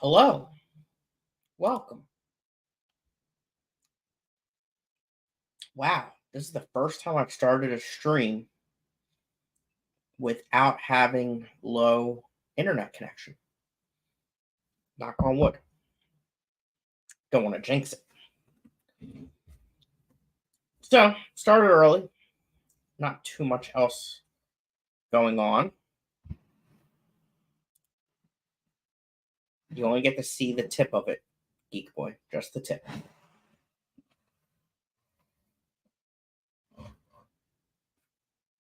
Hello. Welcome. Wow, this is the first time I've started a stream without having low internet connection. Knock on wood. Don't want to jinx it. So, started early. Not too much else going on. You only get to see the tip of it, Geek Boy. Just the tip.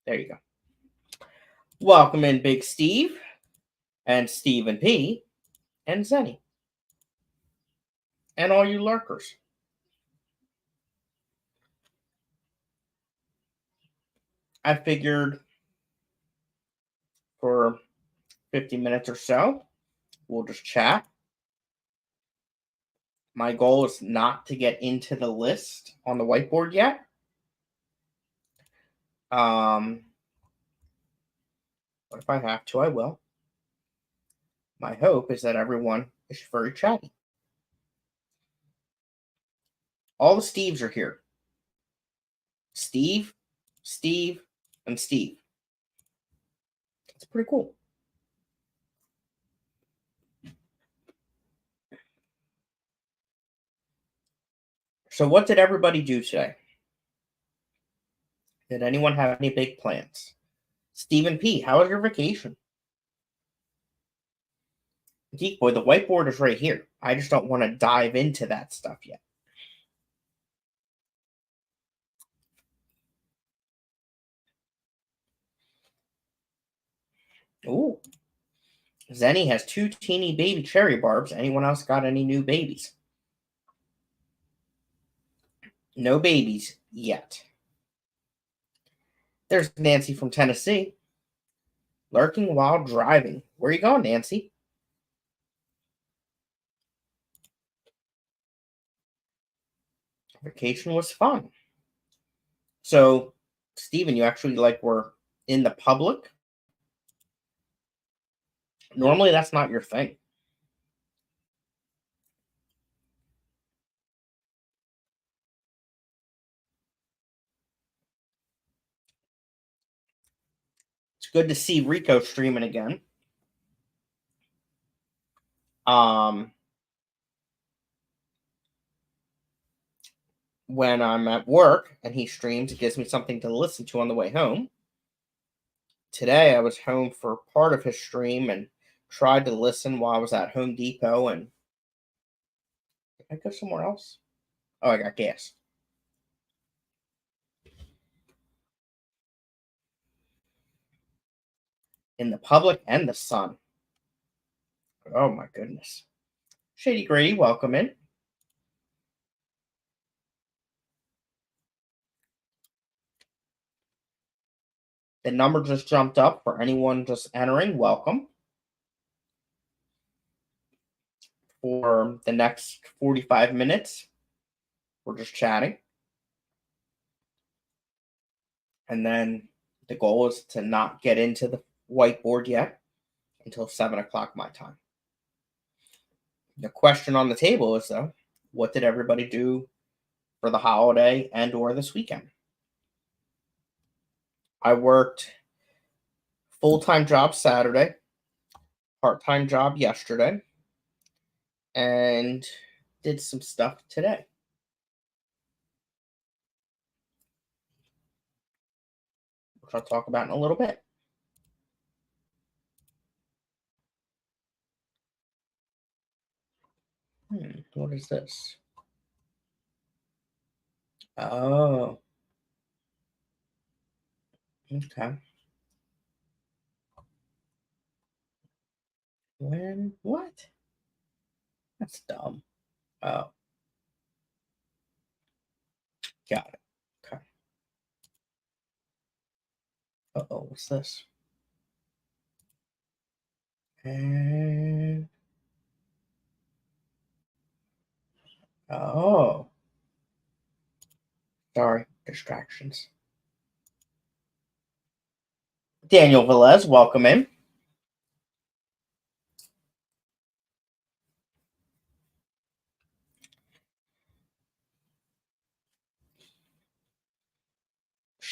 There you go. Welcome in, Big Steve, and Stephen P, and Zenny, and all you lurkers. I figured for 50 minutes or so, we'll just chat. My goal is not to get into the list on the whiteboard yet. But if I have to, I will. My hope is that everyone is very chatty. All the Steves are here. Steve, and Steve. That's pretty cool. So what did everybody do today? Did anyone have any big plans? Stephen P, how was your vacation? Geek Boy, the whiteboard is right here. I just don't want to dive into that stuff yet. Ooh. Zenny has 2 teeny baby cherry barbs. Anyone else got any new babies? No babies yet. There's Nancy from Tennessee. Lurking while driving. Where you going, Nancy? Vacation was fun. So, Steven, you actually were in the public? Normally that's not your thing. It's good to see Rico streaming again. When I'm at work and he streams, it gives me something to listen to on the way home. Today I was home for part of his stream and tried to listen while I was at Home Depot. And did I go somewhere else? Oh, I got gas. In the public and the sun. Oh my goodness. Shady Grady, welcome in. The number just jumped up for anyone just entering. Welcome. For the next 45 minutes, we're just chatting. And then the goal is to not get into the whiteboard yet until 7 o'clock my time. The question on the table is, though, what did everybody do for the holiday and or this weekend? I worked full-time job Saturday, part-time job yesterday, and did some stuff today. Which I'll talk about in a little bit. What is this? Oh. Okay. What? That's dumb. Oh. Got it. Okay. Uh-oh, what's this? And oh. Sorry, distractions. Daniel Velez, welcome in.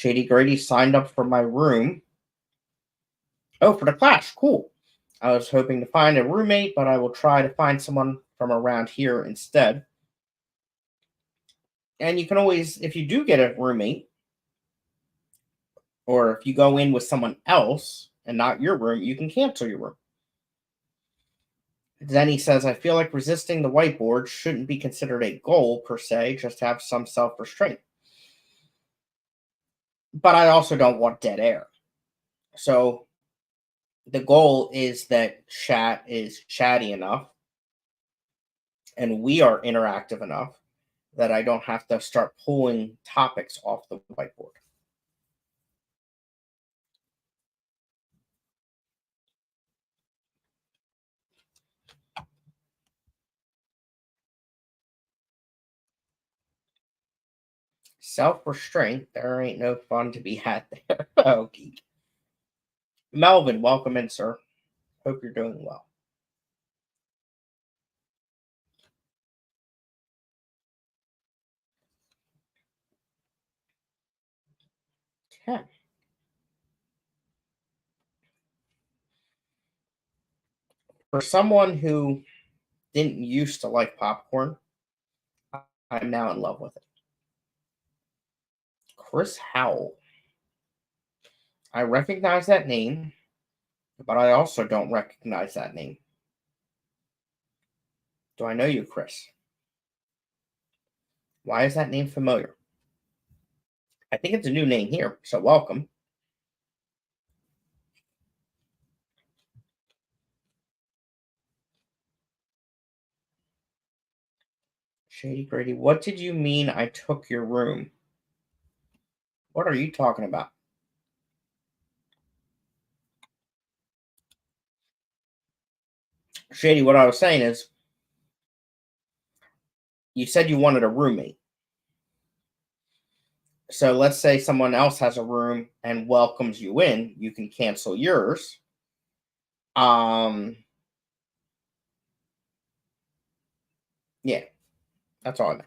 Shady Grady signed up for my room. Oh, for the class. Cool. I was hoping to find a roommate, but I will try to find someone from around here instead. And you can always, if you do get a roommate, or if you go in with someone else and not your room, you can cancel your room. Then he says, I feel like resisting the whiteboard shouldn't be considered a goal per se, just have some self restraint. But I also don't want dead air. So the goal is that chat is chatty enough and we are interactive enough that I don't have to start pulling topics off the whiteboard. Self restraint, there ain't no fun to be had there. Oh, geek. Melvin, welcome in, sir. Hope you're doing well. Okay. For someone who didn't used to like popcorn, I'm now in love with it. Chris Howell. I recognize that name, but I also don't recognize that name. Do I know you, Chris? Why is that name familiar? I think it's a new name here, so welcome. Shady Grady, what did you mean I took your room? What are you talking about? Shady, what I was saying is, you said you wanted a roommate. So let's say someone else has a room and welcomes you in, you can cancel yours. Yeah, that's all I meant.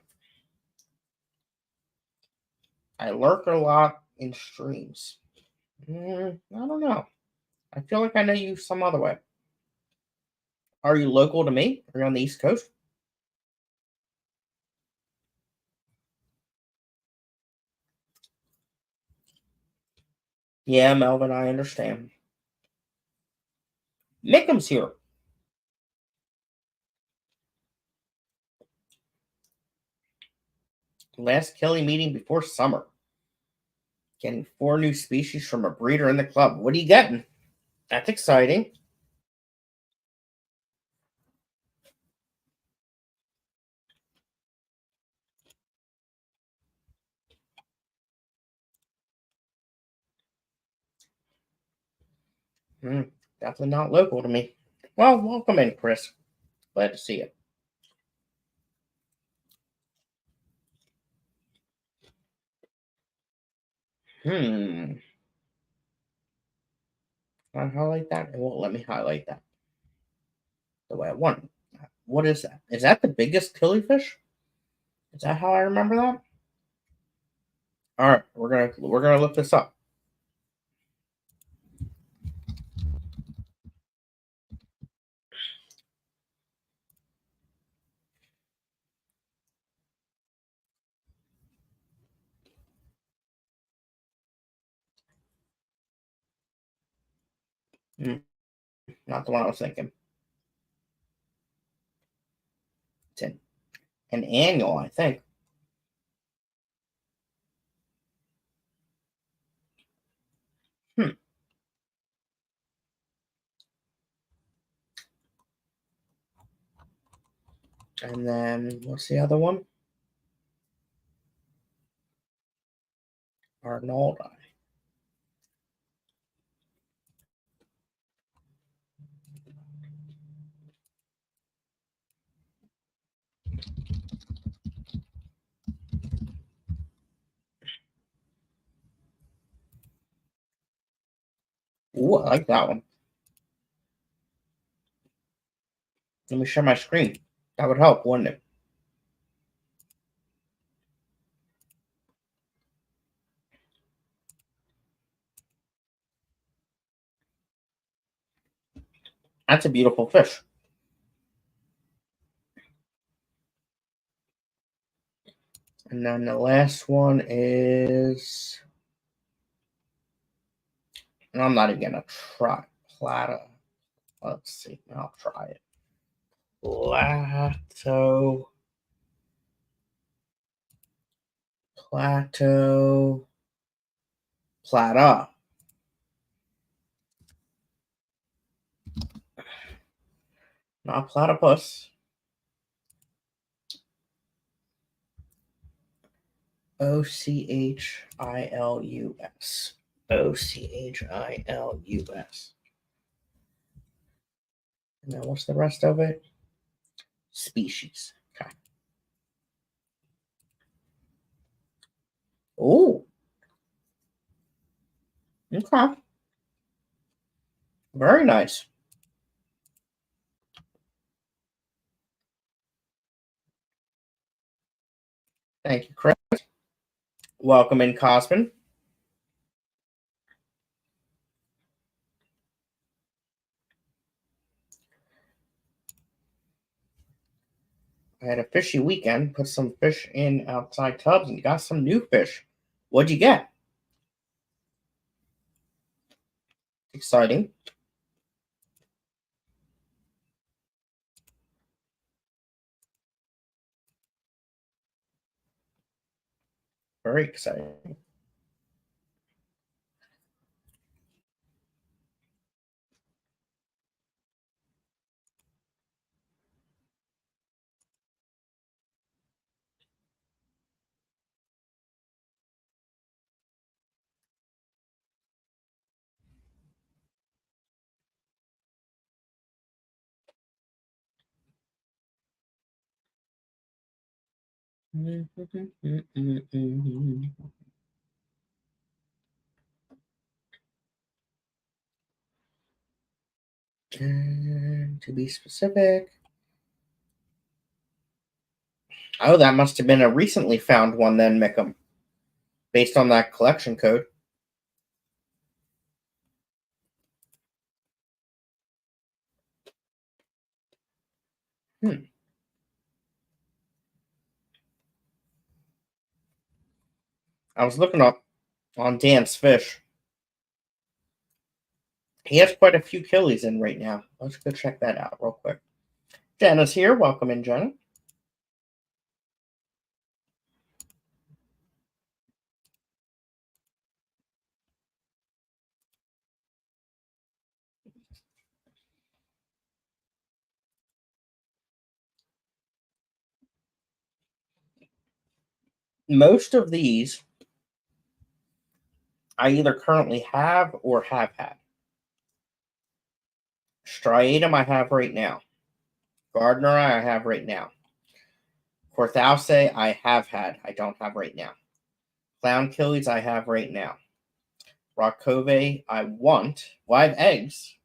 I lurk a lot in streams. I don't know. I feel like I know you some other way. Are you local to me? Are you on the East Coast? Yeah, Melvin, I understand. Mickham's here. Last Kelly meeting before summer. Getting 4 new species from a breeder in the club. What are you getting? That's exciting. Definitely not local to me. Well, welcome in, Chris. Glad to see you. Hmm. Can I highlight that? It won't let me highlight that the way I want. What is that? Is that the biggest killifish? Is that how I remember that? All right, we're gonna look this up. Hmm, not the one I was thinking. It's an annual, I think. Hmm. And then what's the other one? Arnoldi. Ooh, I like that one. Let me share my screen. That would help, wouldn't it? That's a beautiful fish. And then the last one is, and I'm not even gonna try Plata. Let's see. I'll try it. Plateau. Plata. Not platypus. Ochilus. Ochilus. And then what's the rest of it? Species. Okay. Oh. Okay. Very nice. Thank you, Chris. Welcome in, Cosman. I had a fishy weekend. Put some fish in outside tubs and got some new fish. What'd you get? Exciting. Very exciting. And to be specific, oh, that must have been a recently found one then, Mickham, based on that collection code. I was looking up on Dan's Fish. He has quite a few killies in right now. Let's go check that out real quick. Jenna's here. Welcome in, Jenna. Most of these I either currently have or have had. Striatum I have right now. Gardner I have right now. Corthause I have had. I don't have right now. Clown Killies I have right now. Rockcove I want. Well, I have eggs,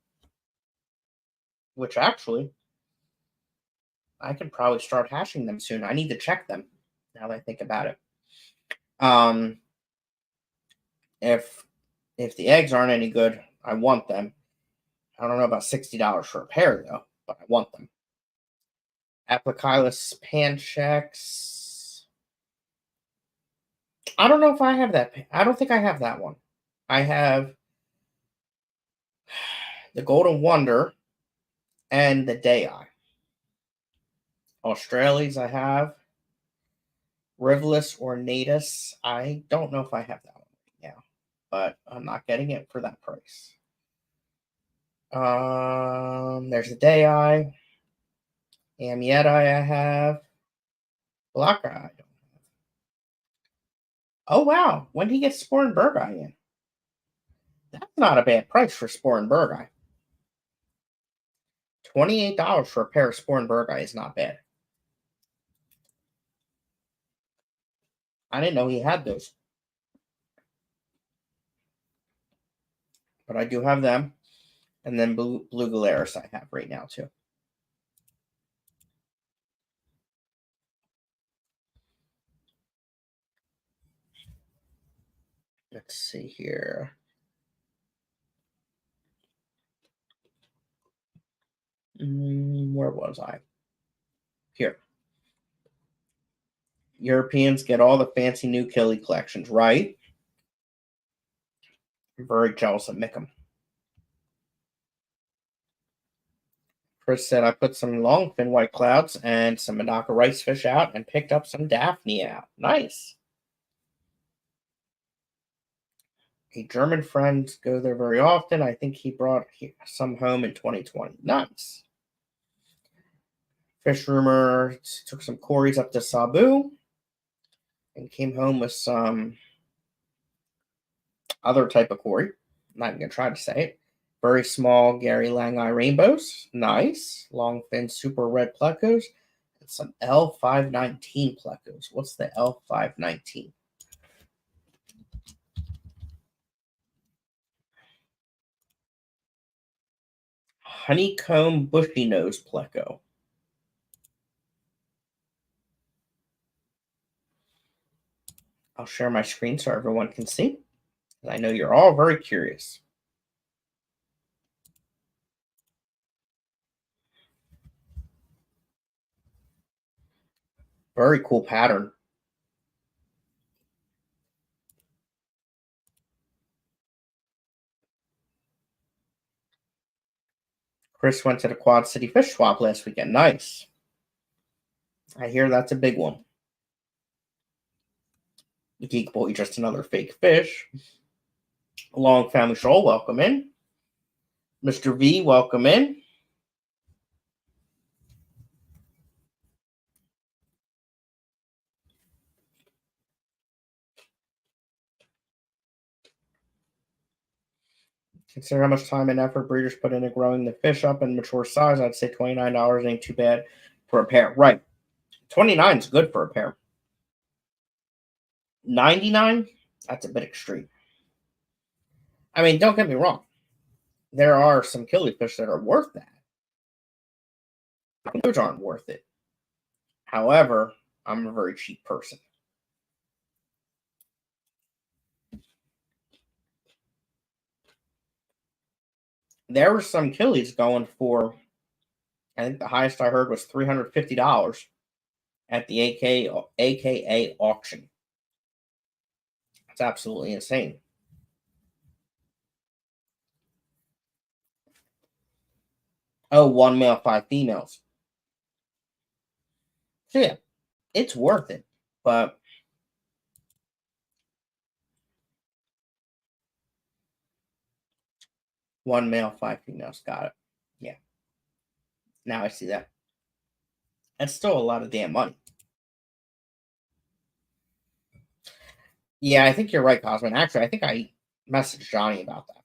which actually I could probably start hashing them soon. I need to check them now that I think about it. If the eggs aren't any good, I want them. I don't know about $60 for a pair though, but I want them. Apicylus panchex. I don't know if I have that. I don't think I have that one. I have the Golden Wonder and the Day Eye. Australias I have. Rivalus ornatus. I don't know if I have that one right now, but I'm not getting it for that price. There's the Day Eye. Amietta I have. Blocker I don't have. Oh wow, when did he get Sporenberg Eye in? That's not a bad price for Sporenberg Eye. $28 for a pair of Sporenberg Eye is not bad. I didn't know he had those. But I do have them. And then Blue Galaris I have right now too. Let's see here. Where was I? Here. Europeans get all the fancy new Killy collections, right? I'm very jealous of Mickham. Chris said I put some longfin white clouds and some Monaco rice fish out and picked up some Daphne out. Nice. A German friend go there very often. I think he brought some home in 2020. Nice. Fish rumor took some Corys up to Sabu and came home with some other type of Cory. I'm not even going to try to say it. Very small Gary Langai rainbows. Nice. Long fin super red plecos. And some L519 plecos. What's the L519? Honeycomb bushy nose pleco. I'll share my screen so everyone can see. I know you're all very curious. Very cool pattern. Chris went to the Quad City Fish Swap last weekend. Nice. I hear that's a big one. Geek Boy, just another fake fish. Long Family Shoal, welcome in. Mr. V, welcome in. Consider how much time and effort breeders put into growing the fish up in mature size. I'd say $29 ain't too bad for a pair. Right. 29 is good for a pair. 99, that's a bit extreme. I mean, don't get me wrong. There are some killifish that are worth that. Those aren't worth it. However, I'm a very cheap person. There were some killies going for, I think the highest I heard was $350 at the AKA auction. It's absolutely insane. Oh, 1 male, 5 females. So yeah, it's worth it, but one male, 5 females. Got it. Yeah. Now I see that. That's still a lot of damn money. Yeah, I think you're right, Cosman. Actually, I think I messaged Johnny about that.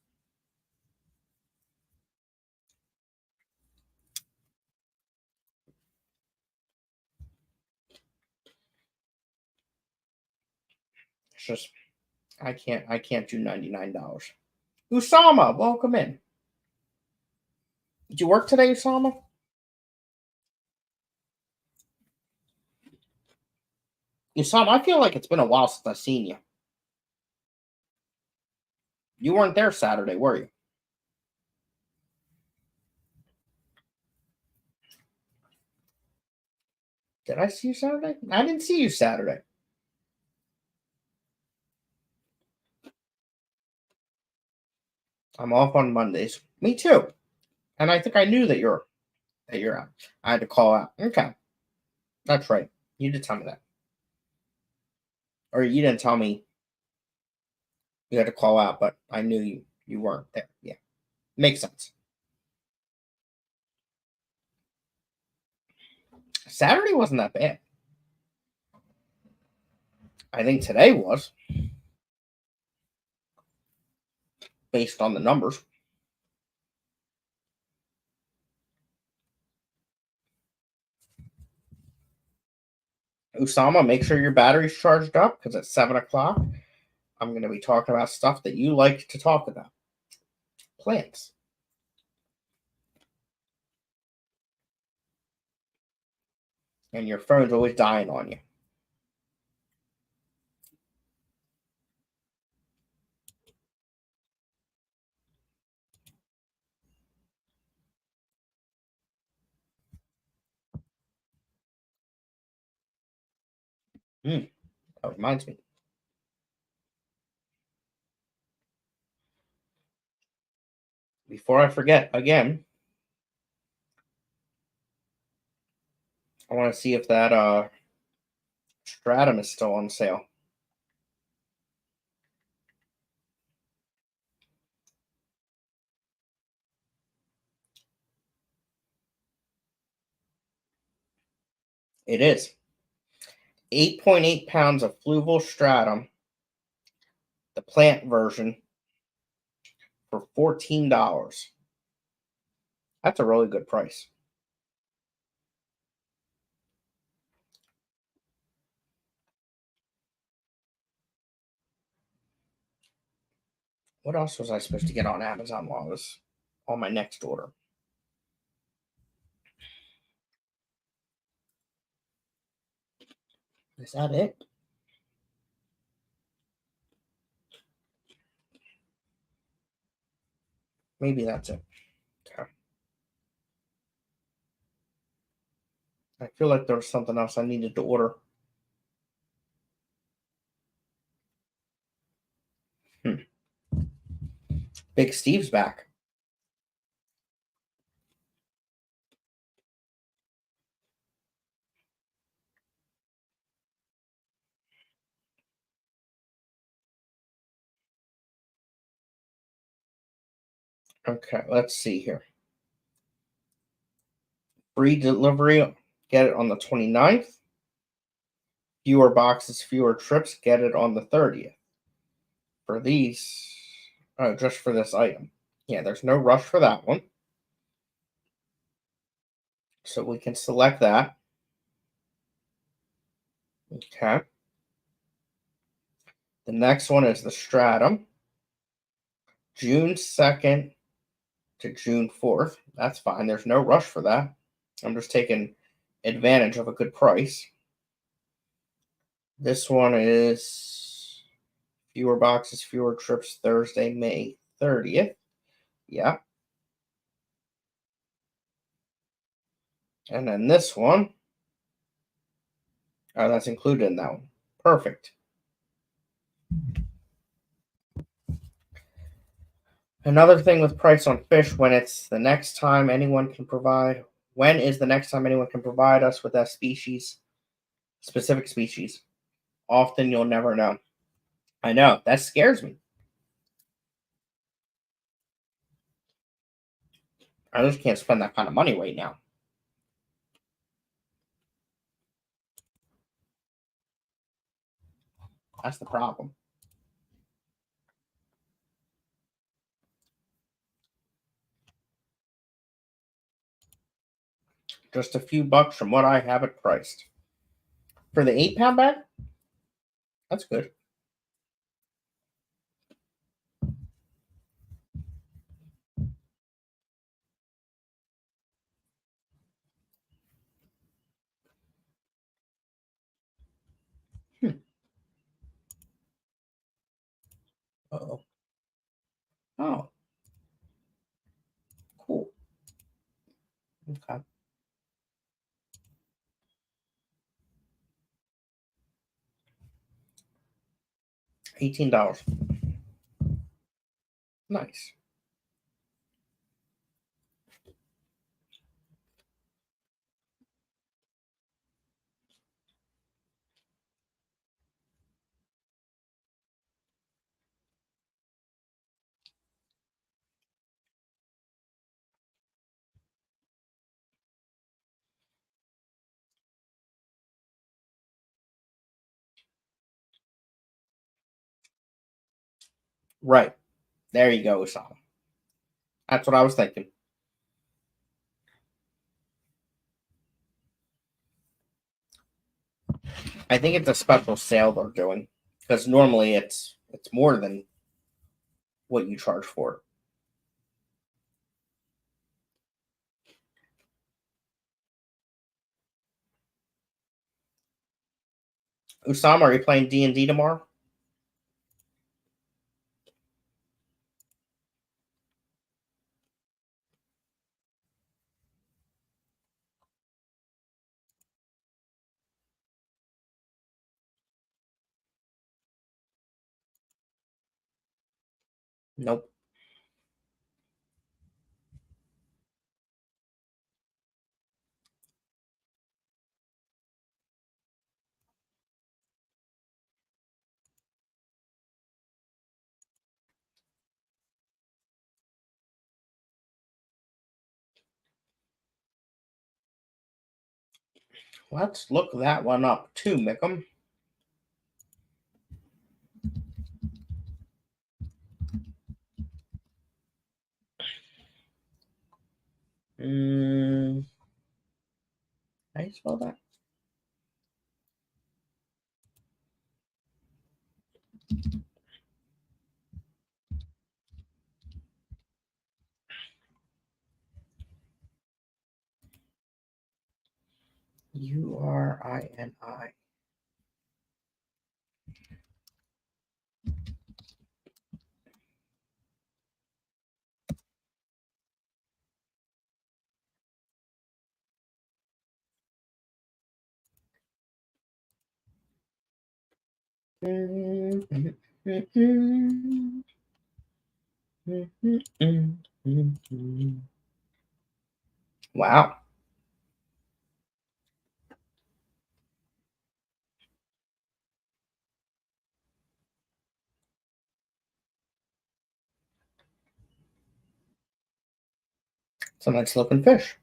It's just I can't do $99. Usama, welcome in. Did you work today, Usama? Usama, I feel like it's been a while since I've seen you. You weren't there Saturday, were you? Did I see you Saturday? I didn't see you Saturday. I'm off on Mondays. Me too. And I think I knew that you're out. I had to call out. Okay. That's right. You did tell me that. Or you didn't tell me you had to call out, but I knew you weren't there. Yeah. Makes sense. Saturday wasn't that bad. I think today was, based on the numbers. Usama, make sure your battery's charged up because at 7 o'clock, I'm going to be talking about stuff that you like to talk about. Plants. And your phone's always dying on you. That reminds me. Before I forget again, I want to see if that Stratum is still on sale. It is 8.8 pounds of fluval stratum, the plant version, for $14. That's a really good price. What else was I supposed to get on Amazon while I was on my next order? Is that it? Maybe that's it. Okay. I feel like there was something else I needed to order. Big Steve's back. Okay, let's see here. Free delivery, get it on the 29th. Fewer boxes, fewer trips, get it on the 30th. For these, just for this item. Yeah, there's no rush for that one. So we can select that. Okay. The next one is the Stratum, June 2nd to June 4th. That's fine. There's no rush for that. I'm just taking advantage of a good price. This one is fewer boxes, fewer trips, Thursday, May 30th. Yeah. And then this one, oh, that's included in that one. Perfect. Another thing with price on fish, when it's the next time anyone can provide, when is the next time anyone can provide us with that species, specific species? Often you'll never know. I know, that scares me. I just can't spend that kind of money right now. That's the problem. Just a few bucks from what I have it priced. For the 8 pound bag, that's good. Hmm. Uh-oh. Oh, cool. Okay. $18. Nice. Right. There you go, Usama. That's what I was thinking. I think it's a special sale they're doing because normally it's more than what you charge for it. Usama, are you playing D&D tomorrow? Nope. Let's look that one up too, Mickham. How do you spell that? Urini. Wow. It's a nice looking fish.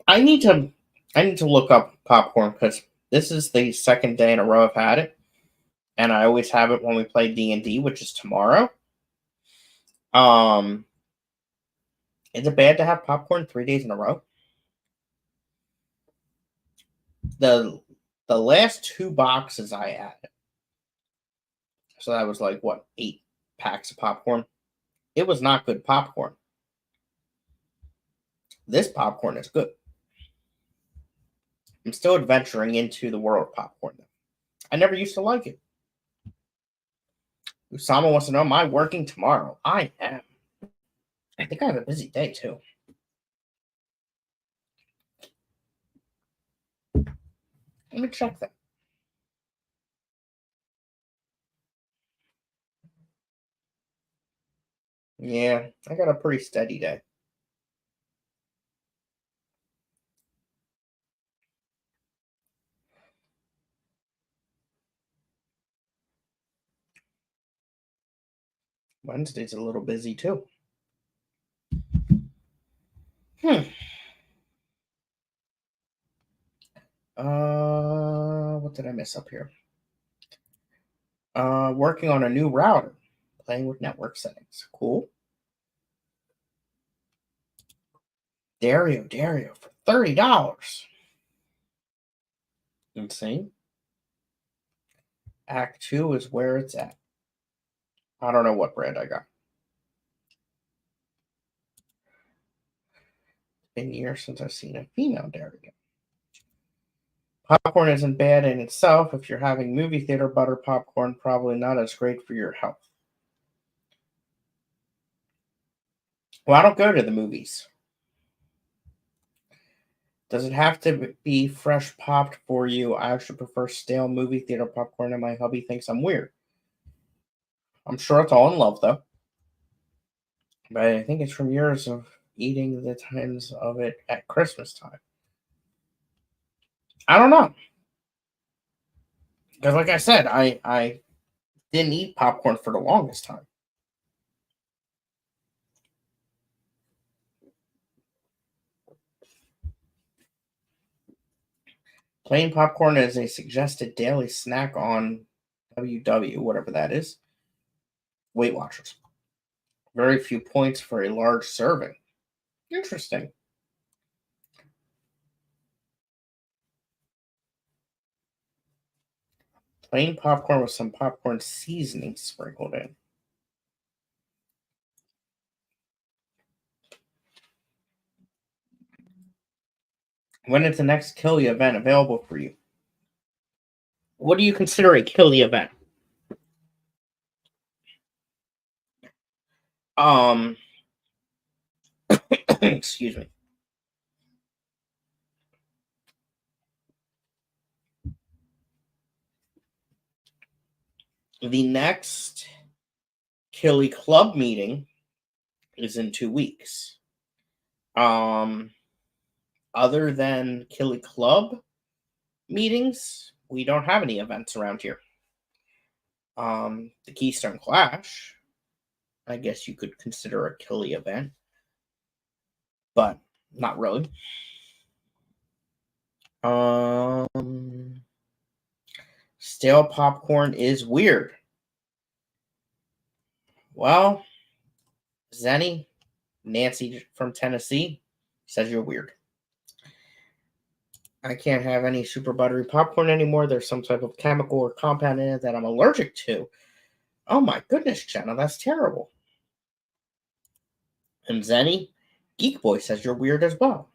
I need to look up popcorn because this is the second day in a row I've had it, and I always have it when we play D&D, which is tomorrow. Um, is it bad to have popcorn 3 days in a row? The last 2 boxes I had, so that was like what, 8 packs of popcorn. It was not good popcorn. This popcorn is good. I'm still adventuring into the world of popcorn. I never used to like it. Usama wants to know, am I working tomorrow? I am. I think I have a busy day too. Let me check that. Yeah, I got a pretty steady day. Wednesday's a little busy too. What did I miss up here? Working on a new router, playing with network settings. Cool. Dario for $30. Insane. Act 2 is where it's at. I don't know what brand I got. It's been years since I've seen a female Dario. Popcorn isn't bad in itself. If you're having movie theater butter popcorn, probably not as great for your health. Well, I don't go to the movies. Does it have to be fresh popped for you? I actually prefer stale movie theater popcorn, and my hubby thinks I'm weird. I'm sure it's all in love, though. But I think it's from years of eating the tins of it at Christmas time. I don't know. Because, like I said, I didn't eat popcorn for the longest time. Plain popcorn is a suggested daily snack on WW, whatever that is. Weight Watchers. Very few points for a large serving. Interesting. Plain popcorn with some popcorn seasoning sprinkled in. When is the next Killy event available for you? What do you consider a Killy event? Um, excuse me. The next Killy Club meeting is in 2 weeks. Other than Killy Club meetings, we don't have any events around here. The Keystone Clash, I guess you could consider a Killy event, but not really. Stale popcorn is weird. Well, Zenny, Nancy from Tennessee, says you're weird. I can't have any super buttery popcorn anymore. There's some type of chemical or compound in it that I'm allergic to. Oh my goodness, Jenna, that's terrible. And Zenny, Geek Boy says you're weird as well.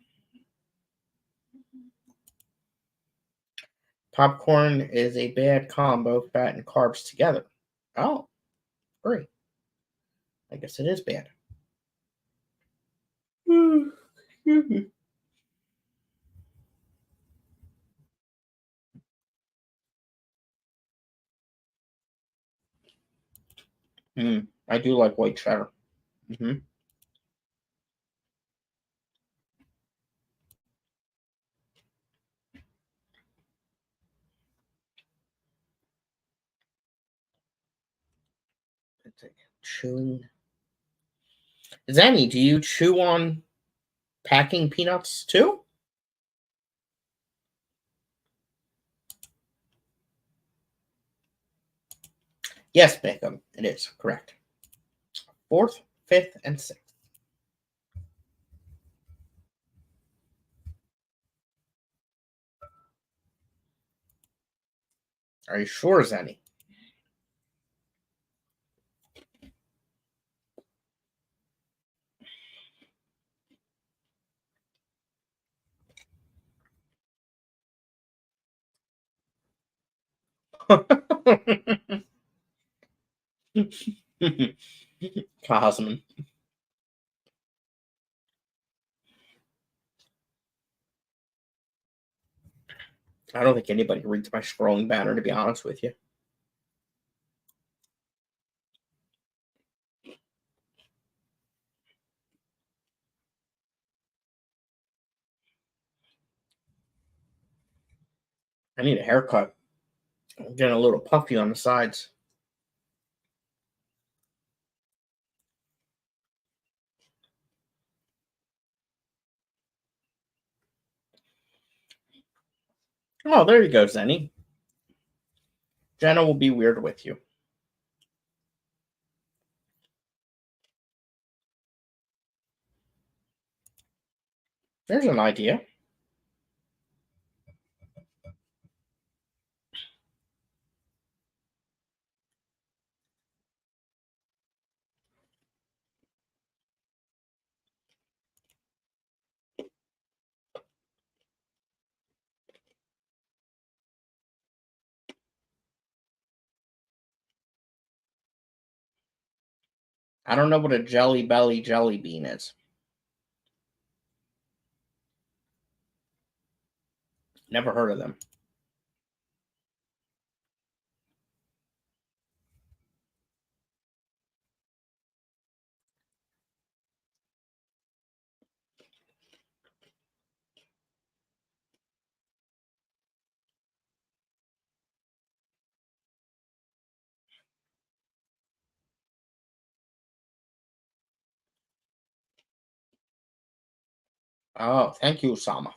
Popcorn is a bad combo, fat and carbs together. Oh, great. I guess it is bad. I do like white cheddar. Mm-hmm. Chewing. Zenny, do you chew on packing peanuts too? Yes, Bacon. It is correct. Fourth, fifth, and sixth. Are you sure, Zenny? Cosman. I don't think anybody reads my scrolling banner, to be honest with you. I need a haircut. I'm getting a little puffy on the sides. Oh, there you go, Zenny. Jenna will be weird with you. There's an idea. I don't know what a jelly belly jelly bean is. Never heard of them. Oh, thank you, Osama.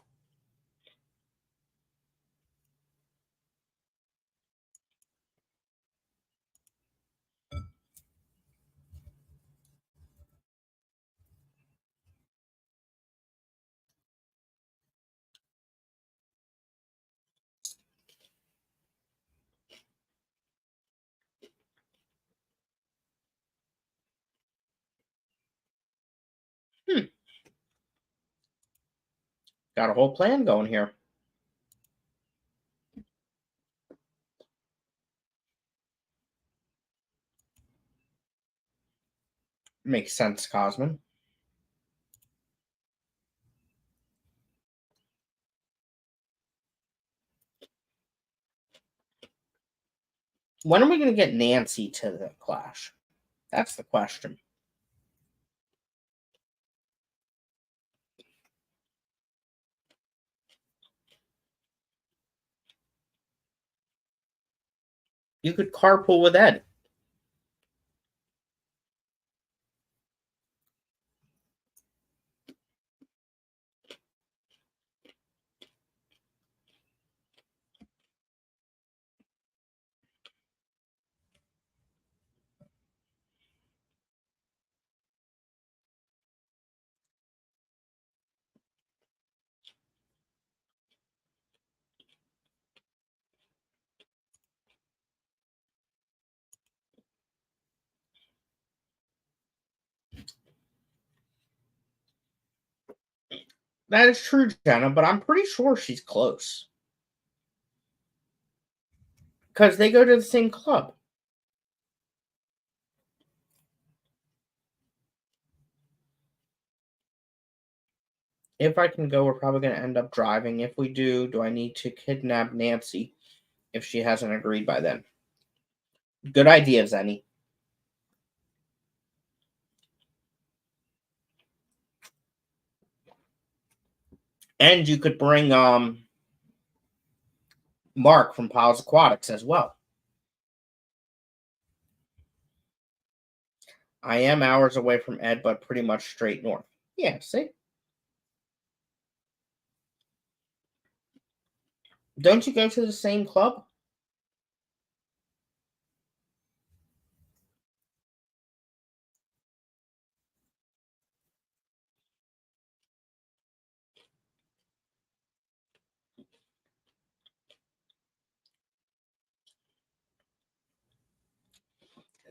Got a whole plan going here. Makes sense, Cosman. When are we going to get Nancy to the Clash? That's the question. You could carpool with Ed. That is true, Jenna, but I'm pretty sure she's close. Because they go to the same club. If I can go, we're probably going to end up driving. If we do I need to kidnap Nancy if she hasn't agreed by then? Good idea, Zenny. And you could bring Mark from Piles Aquatics as well. I am hours away from Ed, but pretty much straight north. Yeah, see? Don't you go to the same club?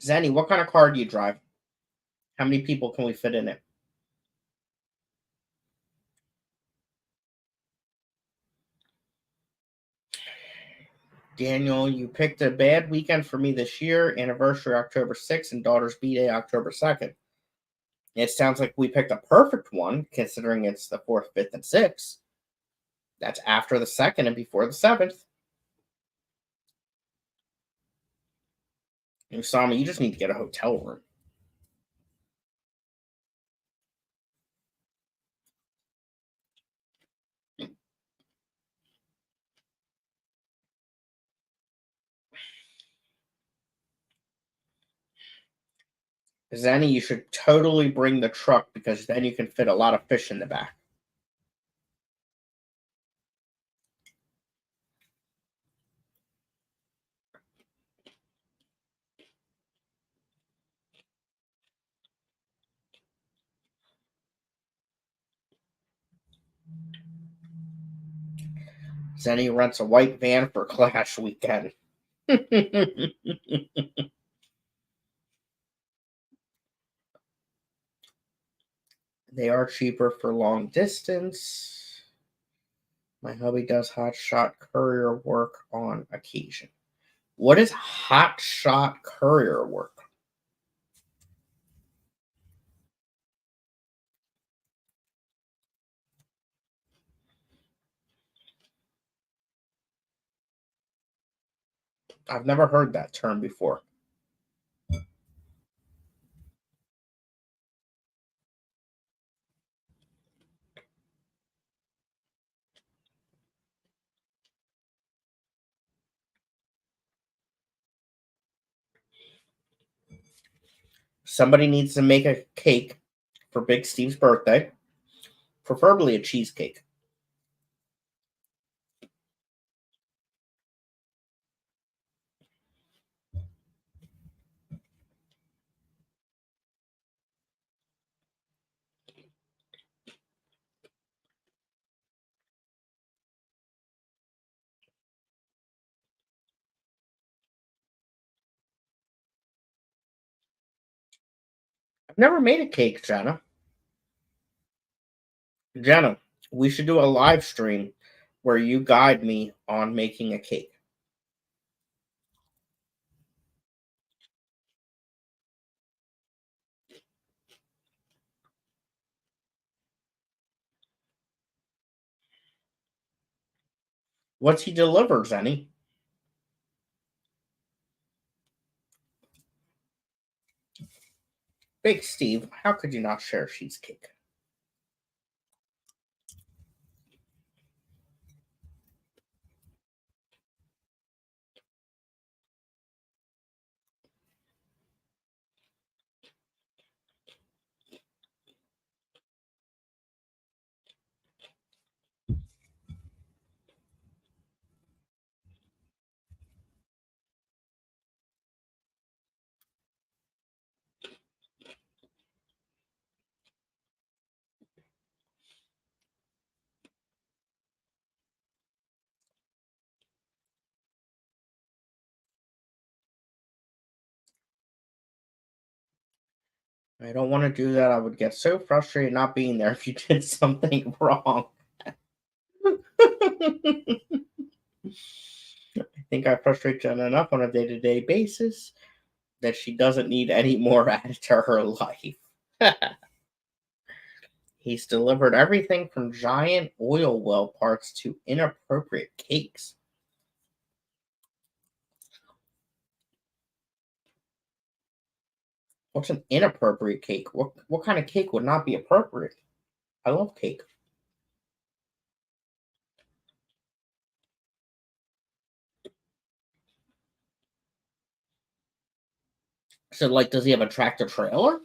Zenny, what kind of car do you drive? How many people can we fit in it? Daniel, you picked a bad weekend for me this year. Anniversary October 6th and daughter's B-Day October 2nd. It sounds like we picked a perfect one, considering it's the 4th, 5th, and 6th. That's after the 2nd and before the 7th. Usama, you just need to get a hotel room. Zenny, you should totally bring the truck because then you can fit a lot of fish in the back. Zenny rents a white van for Clash weekend. They are cheaper for long distance. My hubby does hot shot courier work on occasion. What is hot shot courier work? I've never heard that term before. Somebody needs to make a cake for Big Steve's birthday, preferably a cheesecake. I've never made a cake, Jenna. Jenna, We should do a live stream where you guide me on making a cake. What's he delivered, Zenny? Big Steve, how could you not share cheesecake? I don't want to do that. I would get so frustrated not being there if you did something wrong. I think I frustrate Jen enough on a day-to-day basis that she doesn't need any more added to her life. He's delivered everything from giant oil well parts to inappropriate cakes. What's an inappropriate cake? What kind of cake would not be appropriate? I love cake. So, like, does he have a tractor trailer?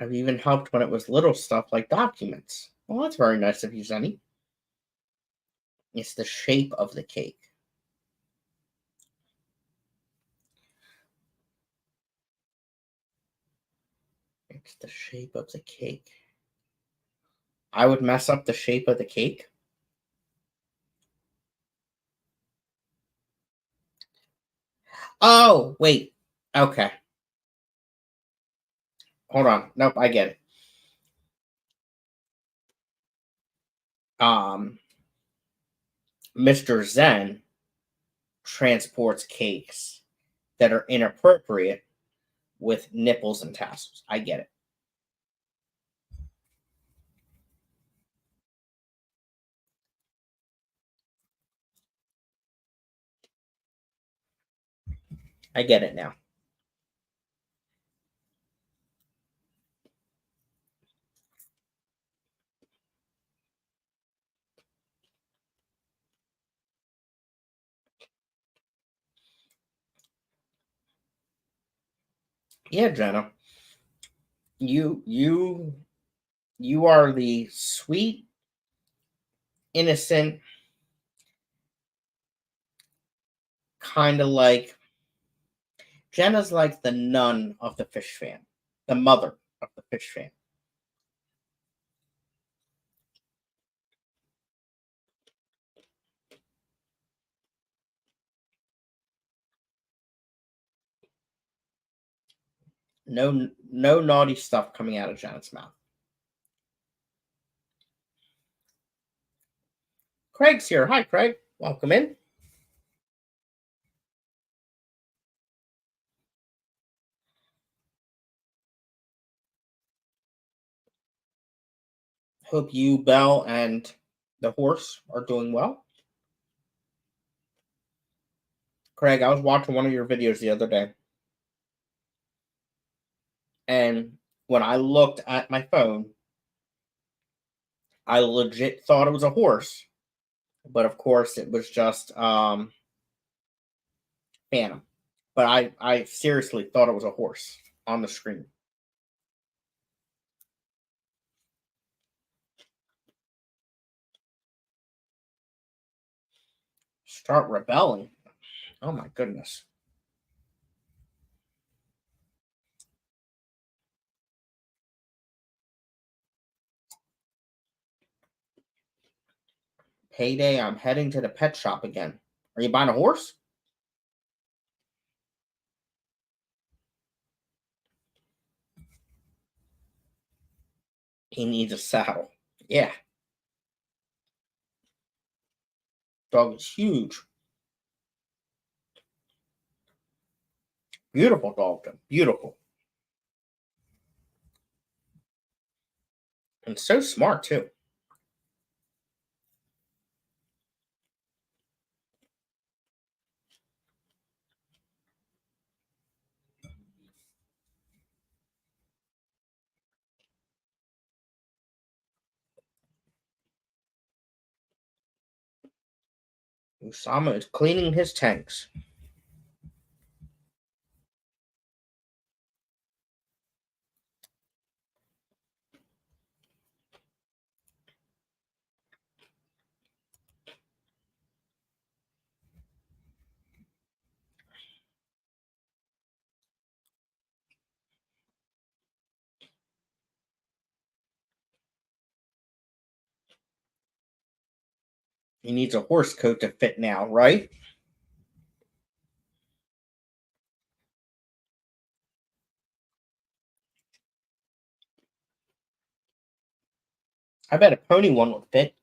I've even helped when it was little stuff like documents. Well, that's very nice of you, Zenny. It's the shape of the cake. It's the shape of the cake. I would mess up the shape of the cake. Oh, wait. Okay. Hold on. Nope, I get it. Um, Mr. Zen transports cakes that are inappropriate with nipples and tassels. I get it. I get it now. Yeah, Jenna. You you are the sweet, innocent, kind of like Jenna's like the nun of the fish fan, the mother of the fish fan. No naughty stuff coming out of Janet's mouth. Craig's here. Hi, Craig. Welcome in. Hope you, Belle, and the horse are doing well. Craig, I was watching one of your videos the other day, and when I looked at my phone, I legit thought it was a horse, but of course it was just Phantom. But I seriously thought it was a horse on the screen. Start rebelling. Oh my goodness. Payday, I'm heading to the pet shop again. Are you buying a horse? He needs a saddle. Yeah, dog is huge. Beautiful dog, though. Beautiful. And so smart, too. Usama is cleaning his tanks. He needs a horse coat to fit now, right? I bet a pony one would fit.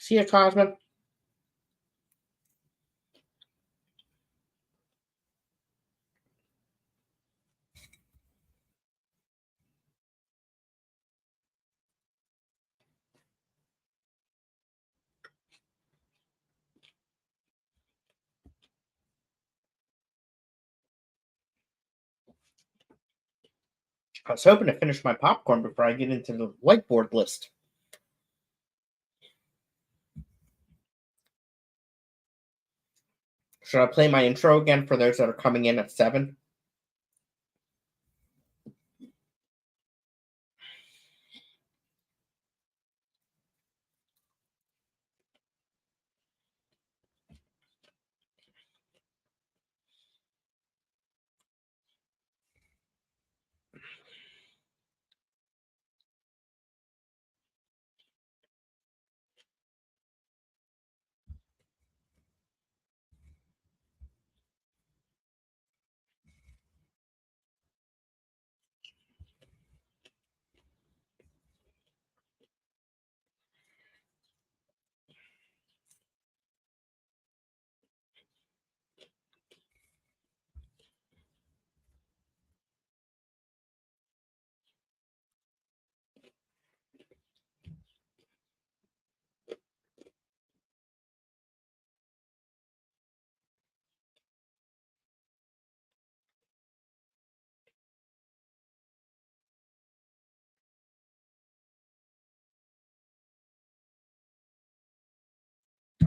See a Cosmo? I was hoping to finish my popcorn before I get into the whiteboard list. Should I play my intro again for those that are coming in at 7?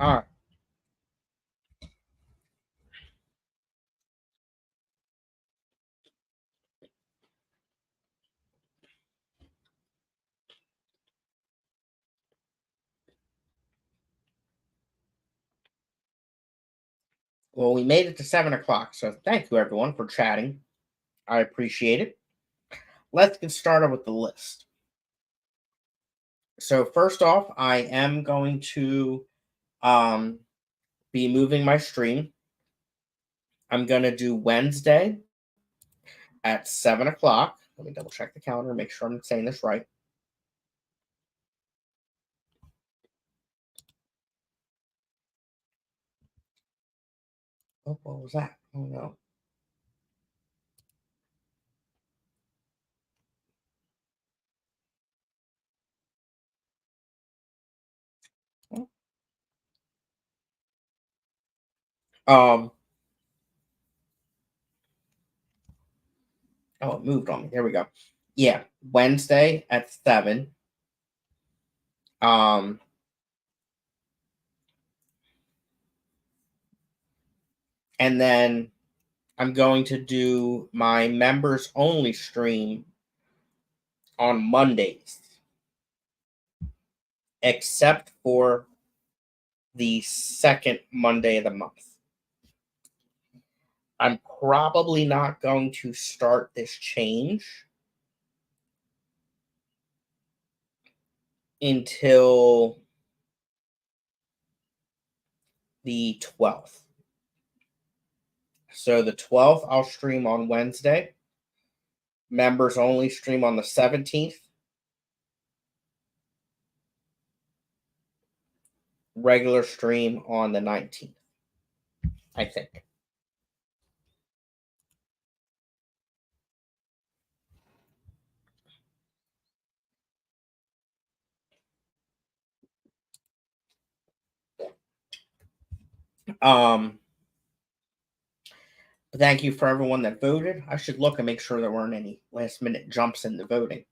All right. Well, we made it to 7 o'clock, so thank you everyone for chatting. I appreciate it. Let's get started with the list. So first off, I am going to um, be moving my stream. I'm going to do Wednesday at 7 o'clock. Let me double check the calendar, make sure I'm saying this right. Oh, what was that? Oh no. Um. Oh, it moved on me. There we go. Yeah, Wednesday at 7. Um. And then I'm going to do my members only stream on Mondays. except for the second Monday of the month. I'm probably not going to start this change until the 12th. So the 12th, I'll stream on Wednesday. Members only stream on the 17th. Regular stream on the 19th, I think. Thank you for everyone that voted. I should look and make sure there weren't any last minute jumps in the voting.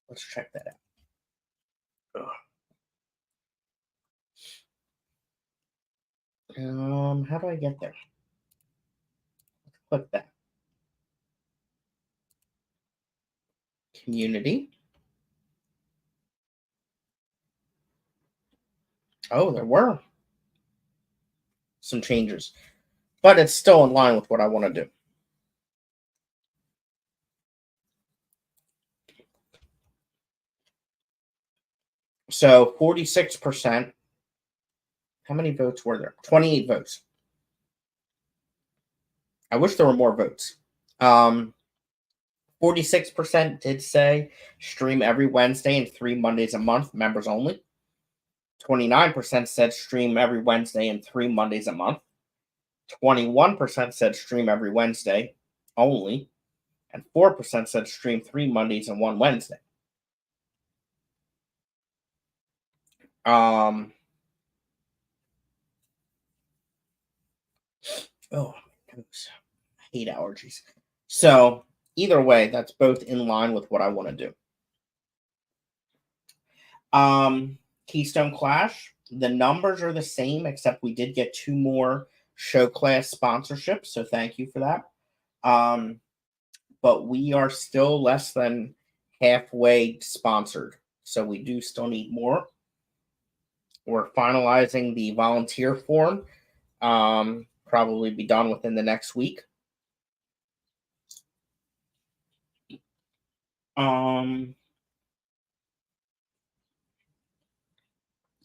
Let's check that out. How do I get there? Let's click that. Community. Oh, there were some changes, but it's still in line with what I want to do. So 46%. How many votes were there? 28 votes. I wish there were more votes. 46% did say stream every Wednesday and 3 Mondays a month, members only. 29% said stream every Wednesday and 3 Mondays a month. 21% said stream every Wednesday only. And 4% said stream 3 Mondays and 1 Wednesday. Oh, I hate allergies. So either way, that's both in line with what I want to do. Keystone Clash, the numbers are the same, except we did get 2 more show class sponsorships, so thank you for that. But we are still less than halfway sponsored, so we do still need more. We're finalizing the volunteer form. Probably be done within the next week. The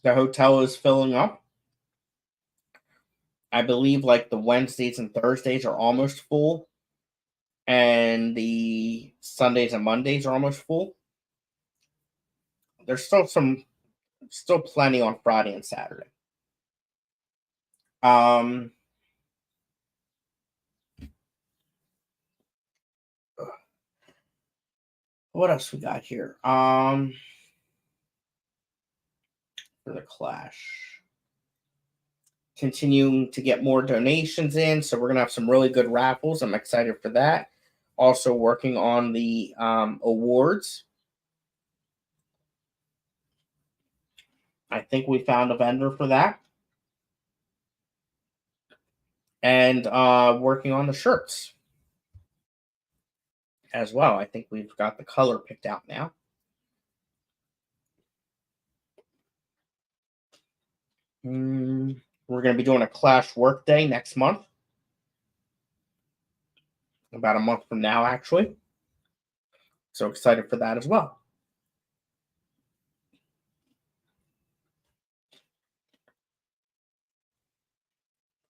hotel is filling up. I believe like the Wednesdays and Thursdays are almost full, and the Sundays and Mondays are almost full. There's still plenty on Friday and Saturday. What else we got here? For the Clash. Continuing to get more donations in, so we're gonna have some really good raffles. I'm excited for that. Also working on the awards. I think we found a vendor for that. And working on the shirts as well. I think we've got the color picked out now. We're going to be doing a Clash work day next month. About a month from now, actually. So excited for that as well.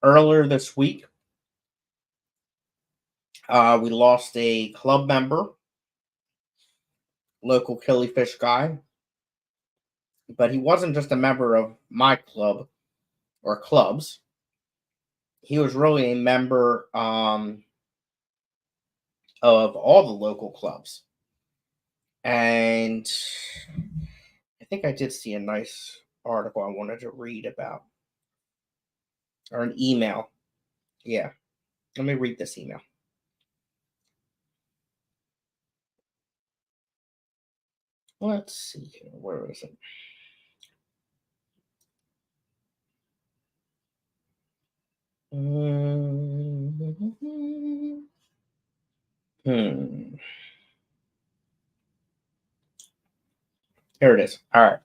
Earlier this week, we lost a club member, local killifish guy. But he wasn't just a member of my club or clubs. He was really a member of all the local clubs. And I think I did see a nice article I wanted to read about. Or an email. Yeah. Let me read this email. Let's see here. Where is it? Here it is. All right.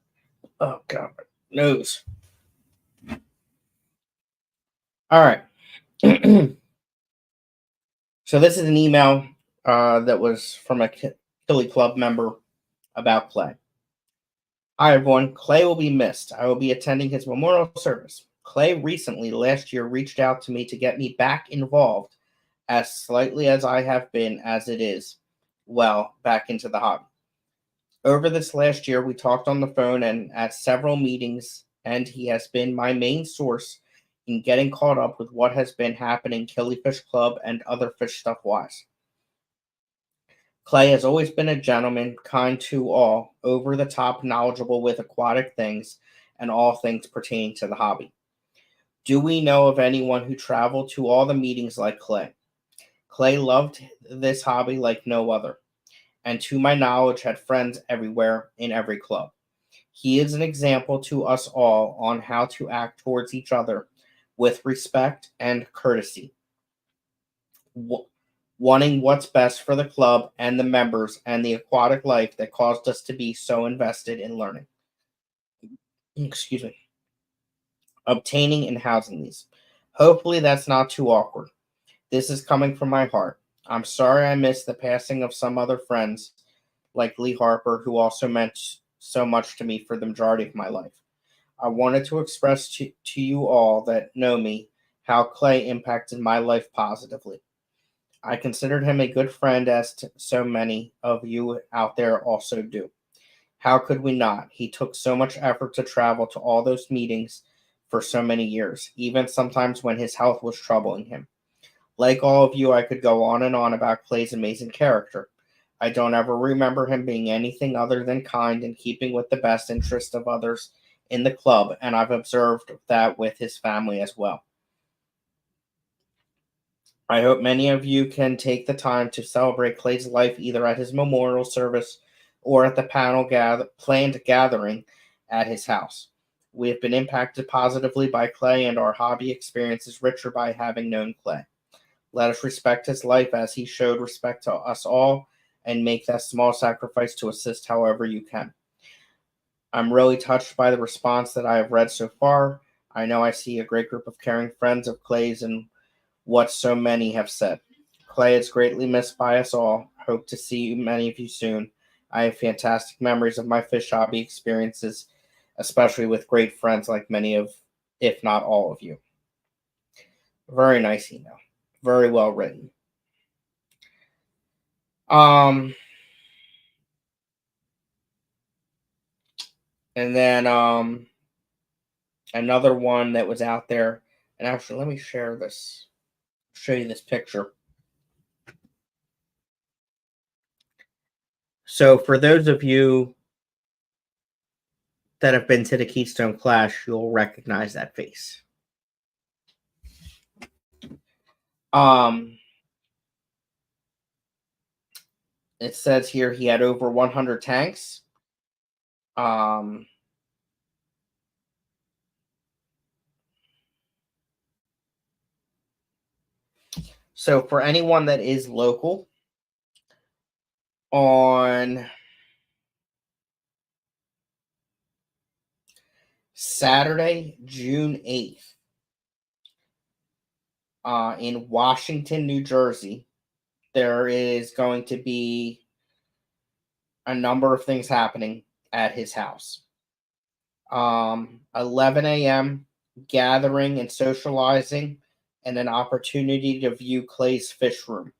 Oh God, nose. All right. So this is an email that was from a Philly Club member about Clay. Hi everyone. Clay will be missed. I will be attending his memorial service. Clay recently, last year, reached out to me to get me back involved, as slightly as I have been, as it is, well, back into the hobby. Over this last year, we talked on the phone and at several meetings, and he has been my main source in getting caught up with what has been happening Killifish Club and other fish stuff wise. Clay has always been a gentleman, kind to all, over the top knowledgeable with aquatic things and all things pertaining to the hobby. Do we know of anyone who traveled to all the meetings like Clay? Clay loved this hobby like no other, and to my knowledge had friends everywhere in every club. He is an example to us all on how to act towards each other with respect and courtesy, wanting what's best for the club and the members and the aquatic life that caused us to be so invested in learning. Excuse me. Obtaining and housing these. Hopefully that's not too awkward. This is coming from my heart. I'm sorry I missed the passing of some other friends like Lee Harper, who also meant so much to me for the majority of my life. I wanted to express to you all that know me how Clay impacted my life positively. I considered him a good friend, as so many of you out there also do. How could we not? He took so much effort to travel to all those meetings for so many years, even sometimes when his health was troubling him. Like all of you, I could go on and on about Clay's amazing character. I don't ever remember him being anything other than kind and keeping with the best interest of others in the club, and I've observed that with his family as well. I hope many of you can take the time to celebrate Clay's life either at his memorial service or at the planned gathering at his house. We have been impacted positively by Clay, and our hobby experience is richer by having known Clay. Let us respect his life as he showed respect to us all, and make that small sacrifice to assist however you can. I'm really touched by the response that I have read so far. I know I see a great group of caring friends of Clay's and what so many have said. Clay is greatly missed by us all. Hope to see many of you soon. I have fantastic memories of my fish hobby experiences, especially with great friends like many of, if not all of you. Very nice email. Very well written. And then another one that was out there, and actually let me show you this picture. So for those of you that have been to the Keystone Clash, you'll recognize that face. It says here he had over 100 tanks. So for anyone that is local, on Saturday, June 8th, in Washington, New Jersey, there is going to be a number of things happening at his house. 11 a.m. gathering and socializing, and an opportunity to view Clay's fish room,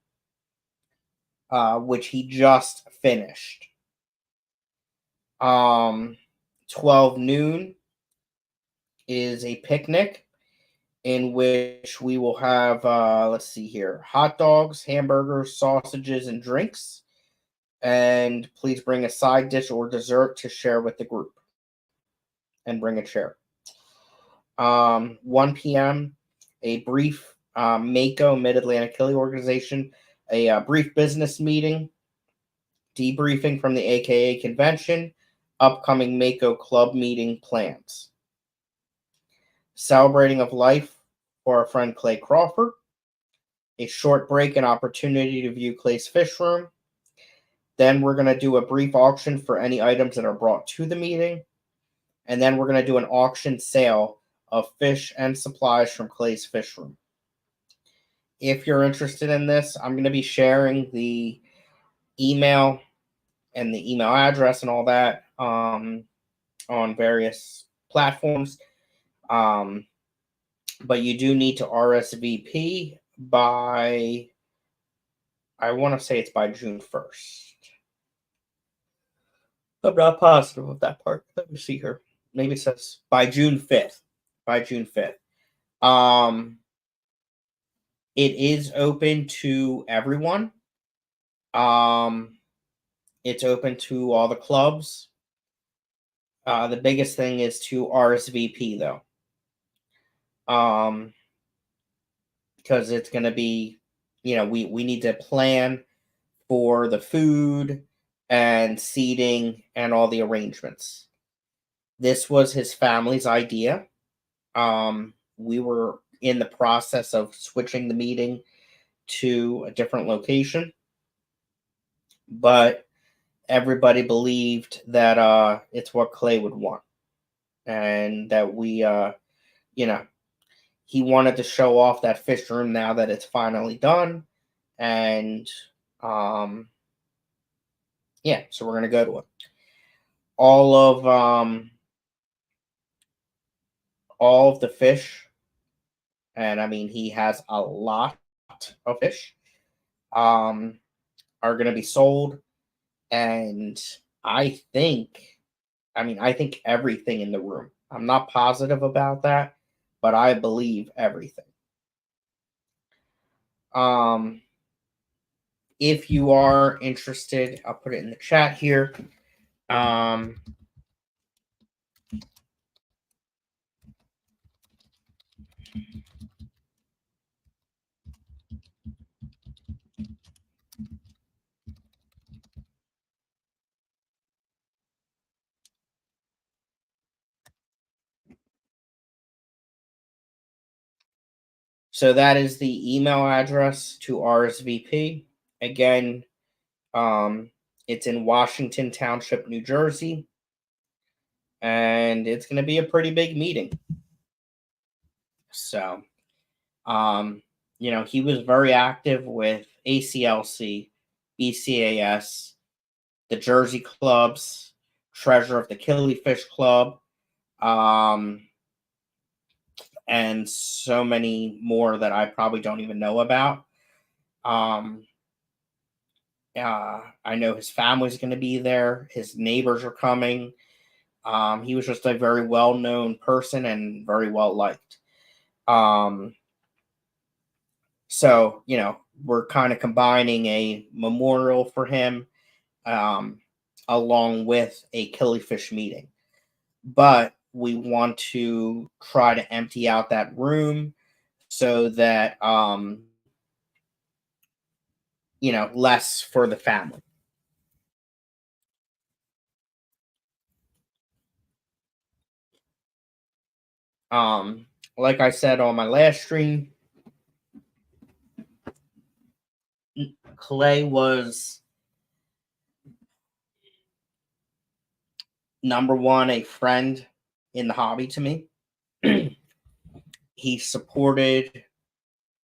which he just finished. 12 noon is a picnic in which we will have, let's see here, hot dogs, hamburgers, sausages, and drinks. And please bring a side dish or dessert to share with the group. And bring a chair. 1 p.m., a brief Mako, Mid-Atlantic Killie Organization, a brief business meeting, debriefing from the AKA convention, upcoming Mako club meeting plans. Celebrating of life for our friend Clay Crawford. A short break and opportunity to view Clay's fish room. Then we're going to do a brief auction for any items that are brought to the meeting. And then we're going to do an auction sale of fish and supplies from Clay's Fish Room. If you're interested in this, I'm going to be sharing the email and the email address and all that on various platforms. But you do need to RSVP by, I want to say it's by June 1st. I'm not positive of that part. Let me see here. Maybe it says by June 5th. By June 5th. It is open to everyone. It's open to all the clubs. The biggest thing is to RSVP though. Because it's going to be, we need to plan for the food and seating and all the arrangements. This was his family's idea. We were in the process of switching the meeting to a different location, but everybody believed that it's what Clay would want, and that we he wanted to show off that fish room now that it's finally done. And so we're gonna go to it. All of the fish, and I mean he has a lot of fish, are gonna be sold. And I think everything in the room. I'm not positive about that, but I believe everything. If you are interested, I'll put it in the chat here. So that is the email address to RSVP. Again, it's in Washington Township, New Jersey. And it's going to be a pretty big meeting. So, he was very active with ACLC, BCAS, the Jersey clubs, treasurer of the Killifish Club, and so many more that I probably don't even know about. I know his family's going to be there. His neighbors are coming. He was just a very well-known person and very well-liked. So, we're kind of combining a memorial for him along with a Killifish meeting. But we want to try to empty out that room so that less for the family. Like I said on my last stream, Clay was number one, a friend in the hobby to me. He supported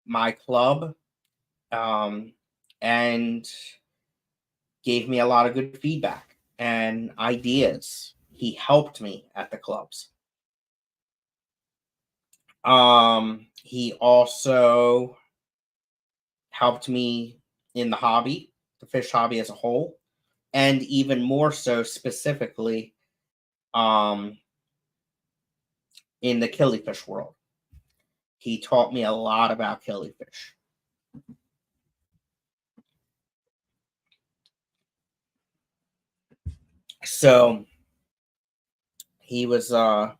my club and gave me a lot of good feedback and ideas. He helped me at the clubs. He also helped me in the hobby, the fish hobby as a whole, and even more so specifically in the killifish world. He taught me a lot about killifish. So he was I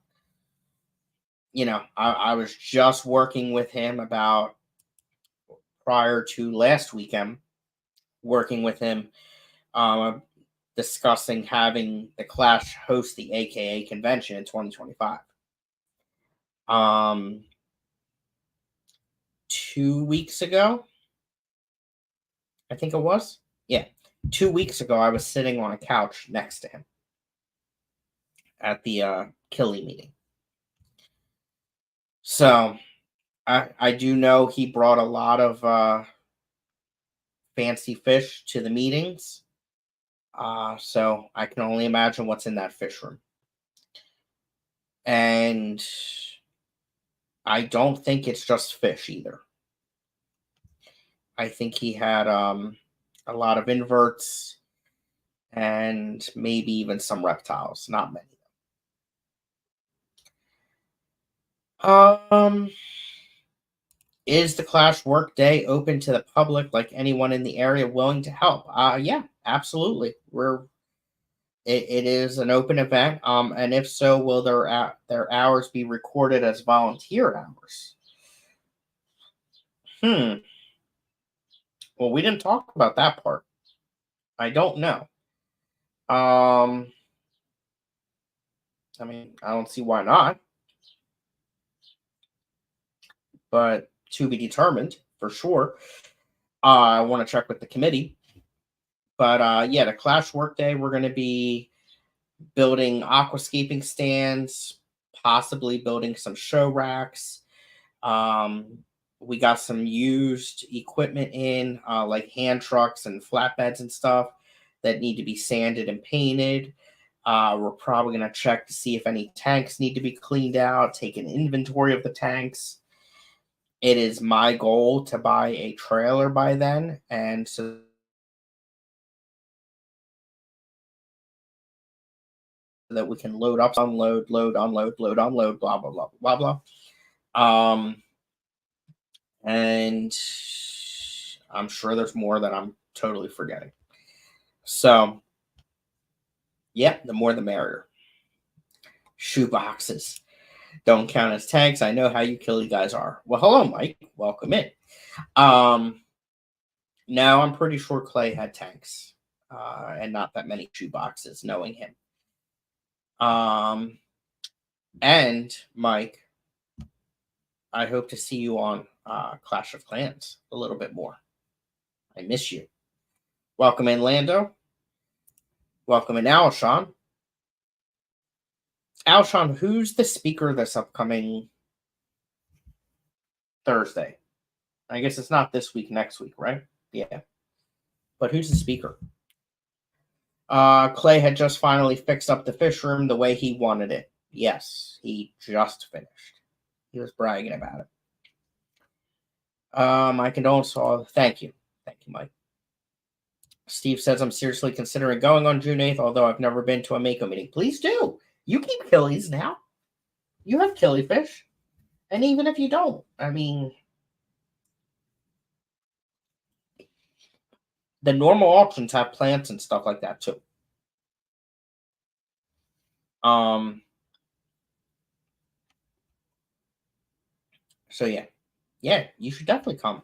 was just working with him about prior to last weekend, working with him, discussing having the Clash host the AKA convention in 2025. 2 weeks ago, I think it was. Yeah. 2 weeks ago, I was sitting on a couch next to him at the Killy meeting. So I do know he brought a lot of fancy fish to the meetings. So I can only imagine what's in that fish room. And I don't think it's just fish either. I think he had a lot of inverts and maybe even some reptiles, not many. Is the Clash work day open to the public, like anyone in the area willing to help? Yeah, absolutely. It is an open event. And if so, will their hours be recorded as volunteer hours? Well, we didn't talk about that part. I don't know. I mean, I don't see why not, but to be determined for sure. I want to check with the committee. But yeah, the Clash workday, we're going to be building aquascaping stands, possibly building some show racks. Um, we got some used equipment in, like hand trucks and flatbeds and stuff that need to be sanded and painted. We're probably going to check to see if any tanks need to be cleaned out, take an inventory of the tanks. It is my goal to buy a trailer by then, and so that we can load up, unload, load, unload, load, unload, blah, blah, blah, blah, blah. And I'm sure there's more that I'm totally forgetting. So, yeah, the more the merrier. Shoe boxes don't count as tanks. I know how you killy guys are. Well, hello, Mike. Welcome in. Now I'm pretty sure Clay had tanks, and not that many shoe boxes, knowing him. And Mike, I hope to see you on Clash of Clans a little bit more. I miss you. Welcome in, Lando. Welcome in, Alshon. Alshon, who's the speaker this upcoming Thursday? I guess it's not this week, next week, right? Yeah. But who's the speaker? Clay had just finally fixed up the fish room the way he wanted it. Yes, he just finished. He was bragging about it. My condolences. Thank you. Thank you, Mike. Steve says, I'm seriously considering going on June 8th, although I've never been to a Mako meeting. Please do. You keep killies now. You have killifish. And even if you don't, I mean, the normal auctions have plants and stuff like that too. So yeah, you should definitely come.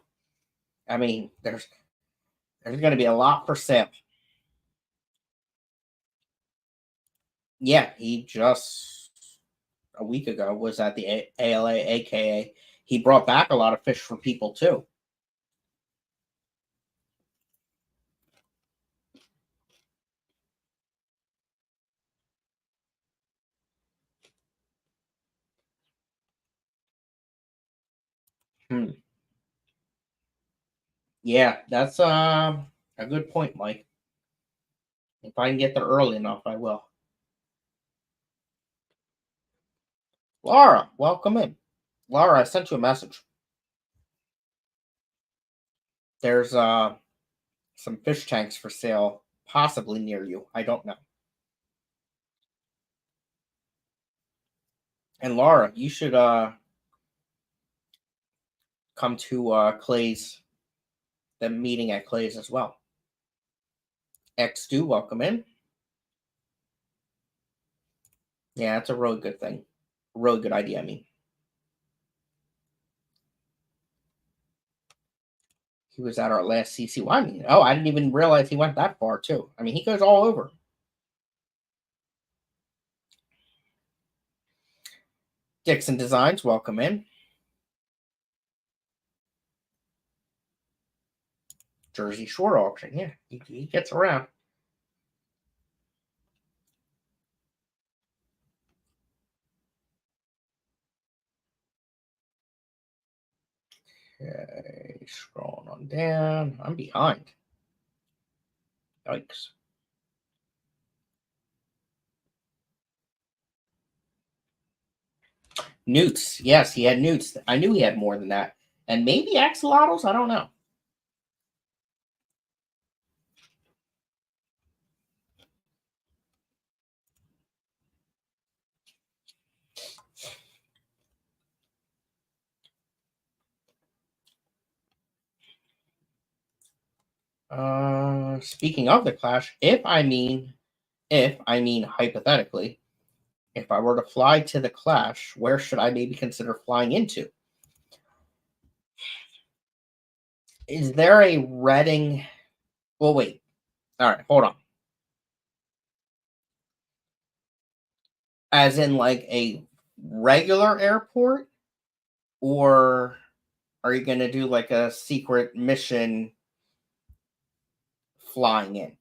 I mean, there's going to be a lot for sale. Yeah, he just a week ago was at the ALA, aka he brought back a lot of fish for people too. Yeah, that's a good point, Mike. If I can get there early enough, I will. Laura, welcome in. Laura, I sent you a message. There's some fish tanks for sale, possibly near you. I don't know. And Laura, you should come to Clay's, the meeting at Clay's as well. X2, welcome in. Yeah, that's a really good thing. A really good idea, I mean. He was at our last CCY meeting. Oh, I didn't even realize he went that far, too. I mean, he goes all over. Dixon Designs, welcome in. Jersey Shore auction, yeah, he gets around. Okay, scrolling on down. I'm behind. Yikes. Newts. Yes, he had newts. I knew he had more than that. And maybe axolotls? I don't know. Speaking of the Clash, if I mean hypothetically, if I were to fly to the Clash, where should I maybe consider flying into? Is there a Reading? Well, wait. All right, hold on. As in like a regular airport, or are you going to do like a secret mission flying in?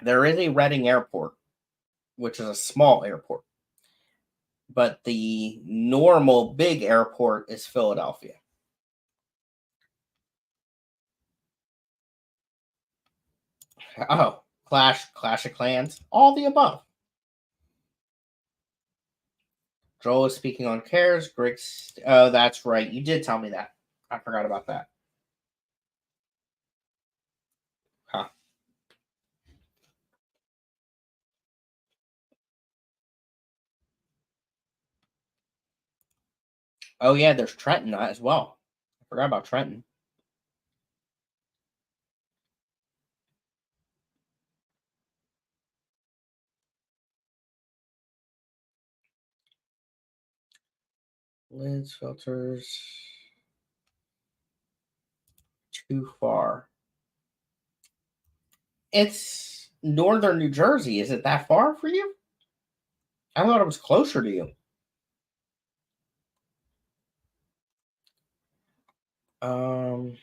There is a Reading Airport, which is a small airport, but the normal big airport is Philadelphia. Oh, Clash of Clans, all the above. Joel is speaking on cares. Griggs. Oh, that's right. You did tell me that. I forgot about that. Huh. Oh yeah, there's Trenton as well. I forgot about Trenton. Lids, filters. Too far. It's northern New Jersey. Is it that far for you? I thought it was closer to you. Um,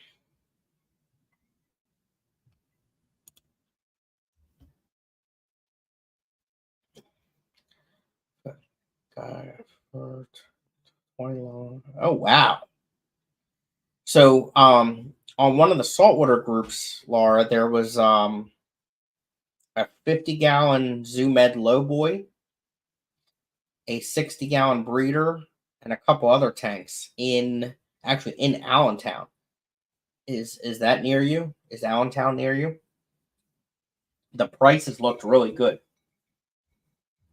Guy for 20 long. Oh wow. So on one of the saltwater groups, Laura, there was a 50-gallon Zoom Ed Lowboy, a 60-gallon breeder, and a couple other tanks in Allentown. Is that near you? Is Allentown near you? The prices looked really good,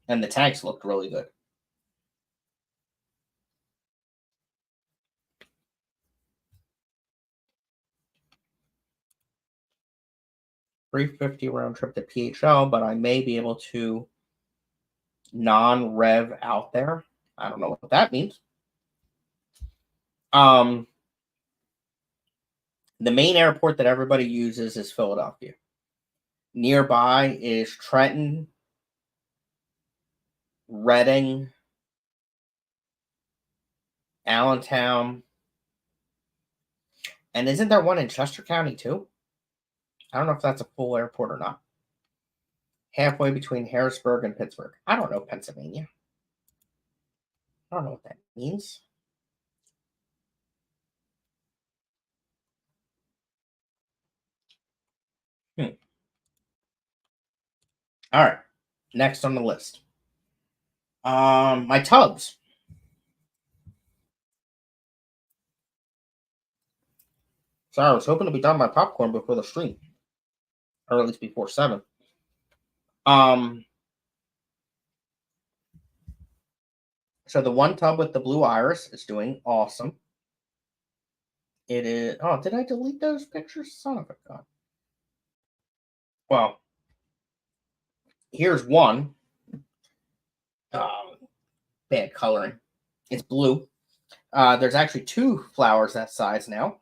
and the tanks looked really good. $350 round trip to PHL, but I may be able to non-rev out there. I don't know what that means. Um, the main airport that everybody uses is Philadelphia. Nearby is Trenton, Reading, Allentown, and isn't there one in Chester County too? I don't know if that's a full airport or not. Halfway between Harrisburg and Pittsburgh. I don't know Pennsylvania. I don't know what that means. Hmm. All right. Next on the list. My tubs. Sorry, I was hoping to be done my popcorn before the stream, or at least before 7. Um, so the one tub with the blue iris is doing awesome. It is. Oh, did I delete those pictures? Son of a gun. Well, here's one. Um, Bad coloring. It's blue. There's actually 2 flowers that size now,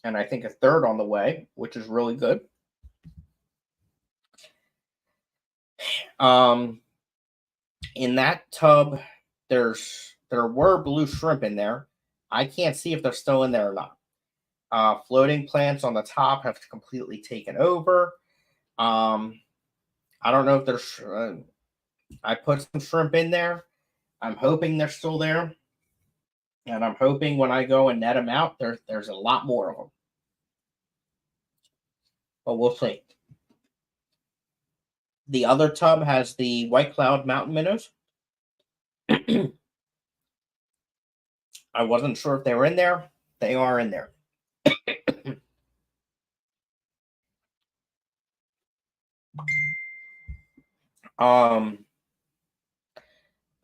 and I think a third on the way, which is really good. Um, in that tub, there were blue shrimp in there. I can't see if they're still in there or not. Floating plants on the top have completely taken over. I don't know if there's. I put some shrimp in there. I'm hoping they're still there. And I'm hoping when I go and net them out, there's a lot more of them. But we'll see. The other tub has the White Cloud mountain minnows. I wasn't sure if they were in there. They are in there.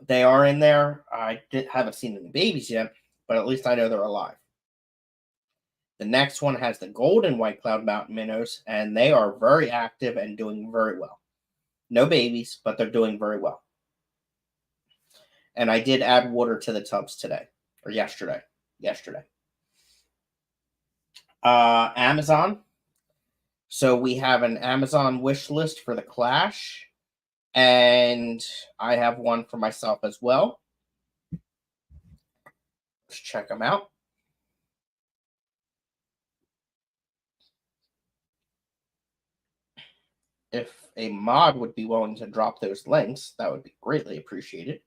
They are in there. I haven't seen any babies yet, but at least I know they're alive. The next one has the golden White Cloud mountain minnows, and they are very active and doing very well. No babies, but they're doing very well. And I did add water to the tubs today or yesterday. Amazon. So we have an Amazon wish list for the Clash, and I have one for myself as well. Let's check them out. If a mod would be willing to drop those links, that would be greatly appreciated.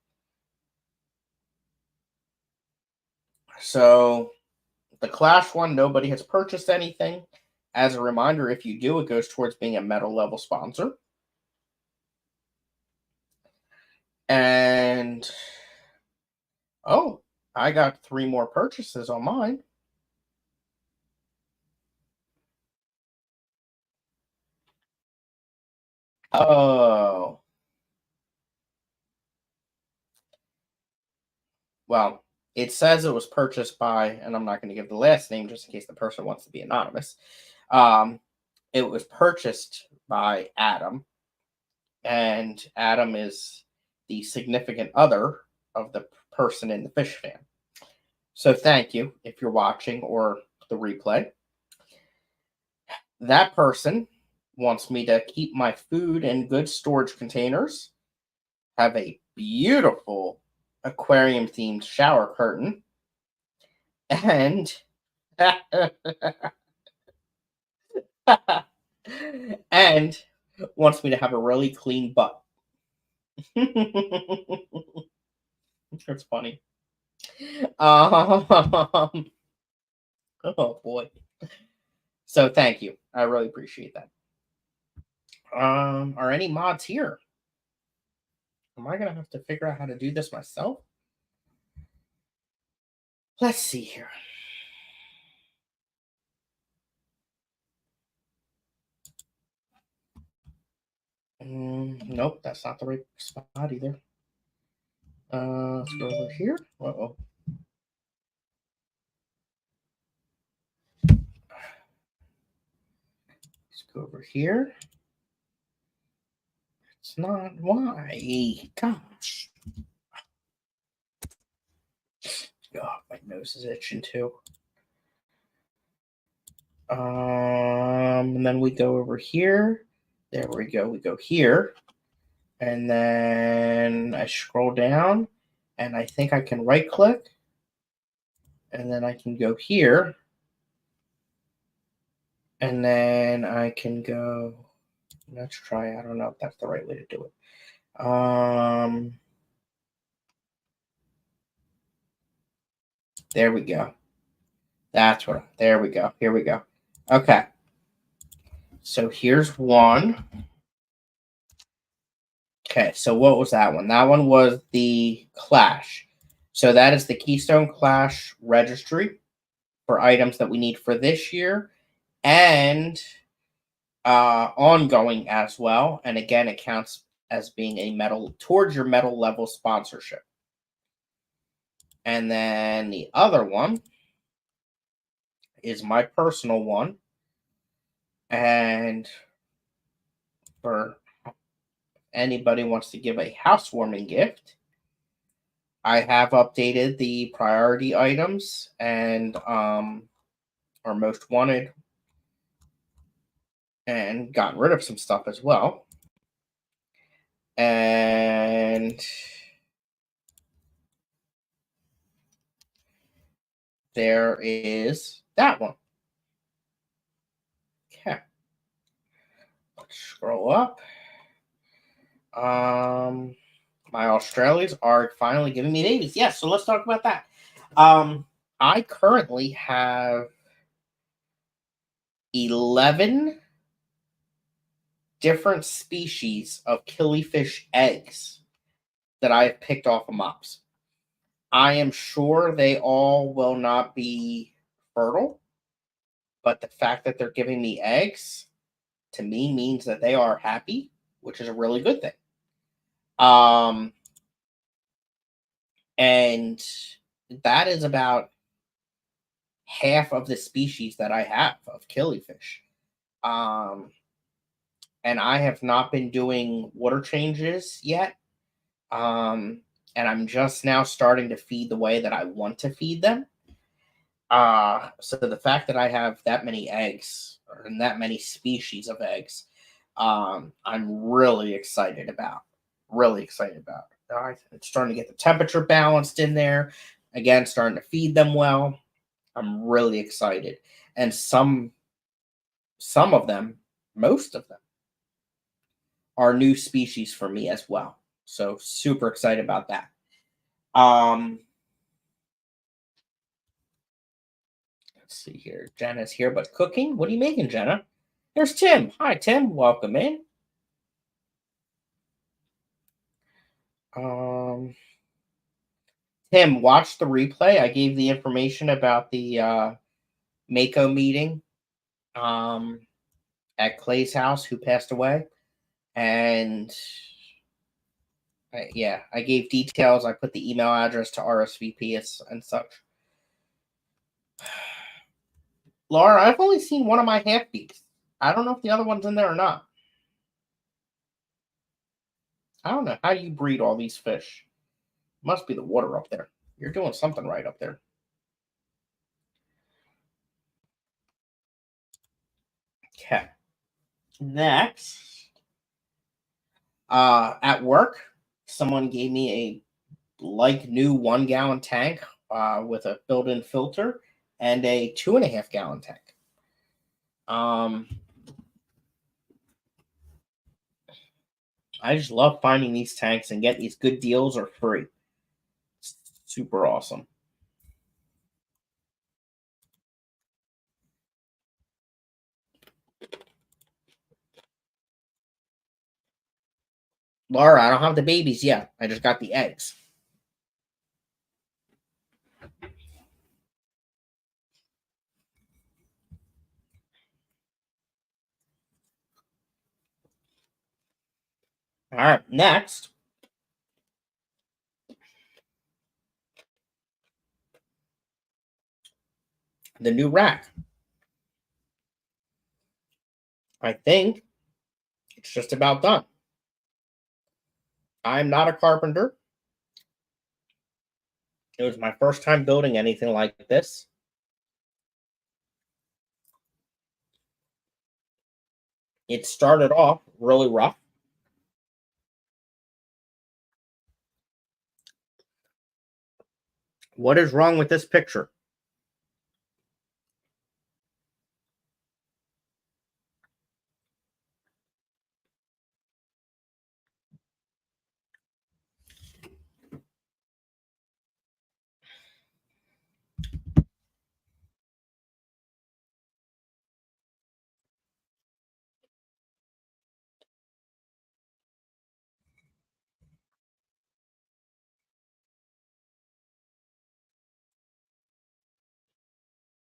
So the Clash one, nobody has purchased anything. As a reminder, if you do, it goes towards being a metal level sponsor. And oh, I got 3 more purchases on mine. Oh. Well, it says it was purchased by, and I'm not going to give the last name just in case the person wants to be anonymous. It was purchased by Adam, and Adam is the significant other of the person in the fish fan. So thank you if you're watching or the replay. That person wants me to keep my food in good storage containers, have a beautiful aquarium themed shower curtain, and and wants me to have a really clean butt. That's funny. Oh boy. So thank you. I really appreciate that. Are any mods here? Am I gonna have to figure out how to do this myself? Let's see here. Nope, that's not the right spot either. Let's go over here. Uh-oh. Let's go over here. It's not. Why? Gosh. Oh, my nose is itching too. And then we go over here. There we go. We go here. And then I scroll down, and I think I can right click. And then I can go here. And then I can go. Let's try. I don't know if that's the right way to do it. There we go. That's what. There we go. Here we go. Okay. So here's one. Okay, so what was that one? That one was the Clash. So that is the Keystone Clash registry for items that we need for this year and ongoing as well. And again, it counts as being a metal towards your metal level sponsorship. And then the other one is my personal one. And for anybody wants to give a housewarming gift, I have updated the priority items and our most wanted and gotten rid of some stuff as well. And there is that one. Okay. Let's scroll up. My Australians are finally giving me babies. Yes, so let's talk about that. I currently have 11 different species of killifish eggs that I have picked off of mops. I am sure they all will not be fertile, but the fact that they're giving me eggs to me means that they are happy, which is a really good thing. Um, and that is about half of the species that I have of killifish. Um, and I have not been doing water changes yet. Um, and I'm just now starting to feed the way that I want to feed them. So the fact that I have that many eggs and that many species of eggs, I'm really excited about. Really excited about. It's starting to get the temperature balanced in there. Again, starting to feed them well. I'm really excited, and some of them, most of them, are new species for me as well. So super excited about that. Um, let's see here. Jenna's here, but cooking. What are you making, Jenna? There's Tim. Hi, Tim. Welcome in. Um, Tim, watch the replay. I gave the information about the Mako meeting um, at Clay's house, who passed away, and yeah, I gave details. I put the email address to RSVP and such. Laura, I've only seen one of my half beaks. I don't know if the other one's in there or not. I don't know how you breed all these fish. Must be the water up there. You're doing something right up there. Okay. Next, at work, someone gave me a new 1 gallon tank with a built-in filter and a 2.5 gallon tank. I just love finding these tanks and getting these good deals or free. It's super awesome. Laura, I don't have the babies yet. I just got the eggs. All right, next. The new rack. I think it's just about done. I'm not a carpenter. It was my first time building anything like this. It started off really rough. What is wrong with this picture?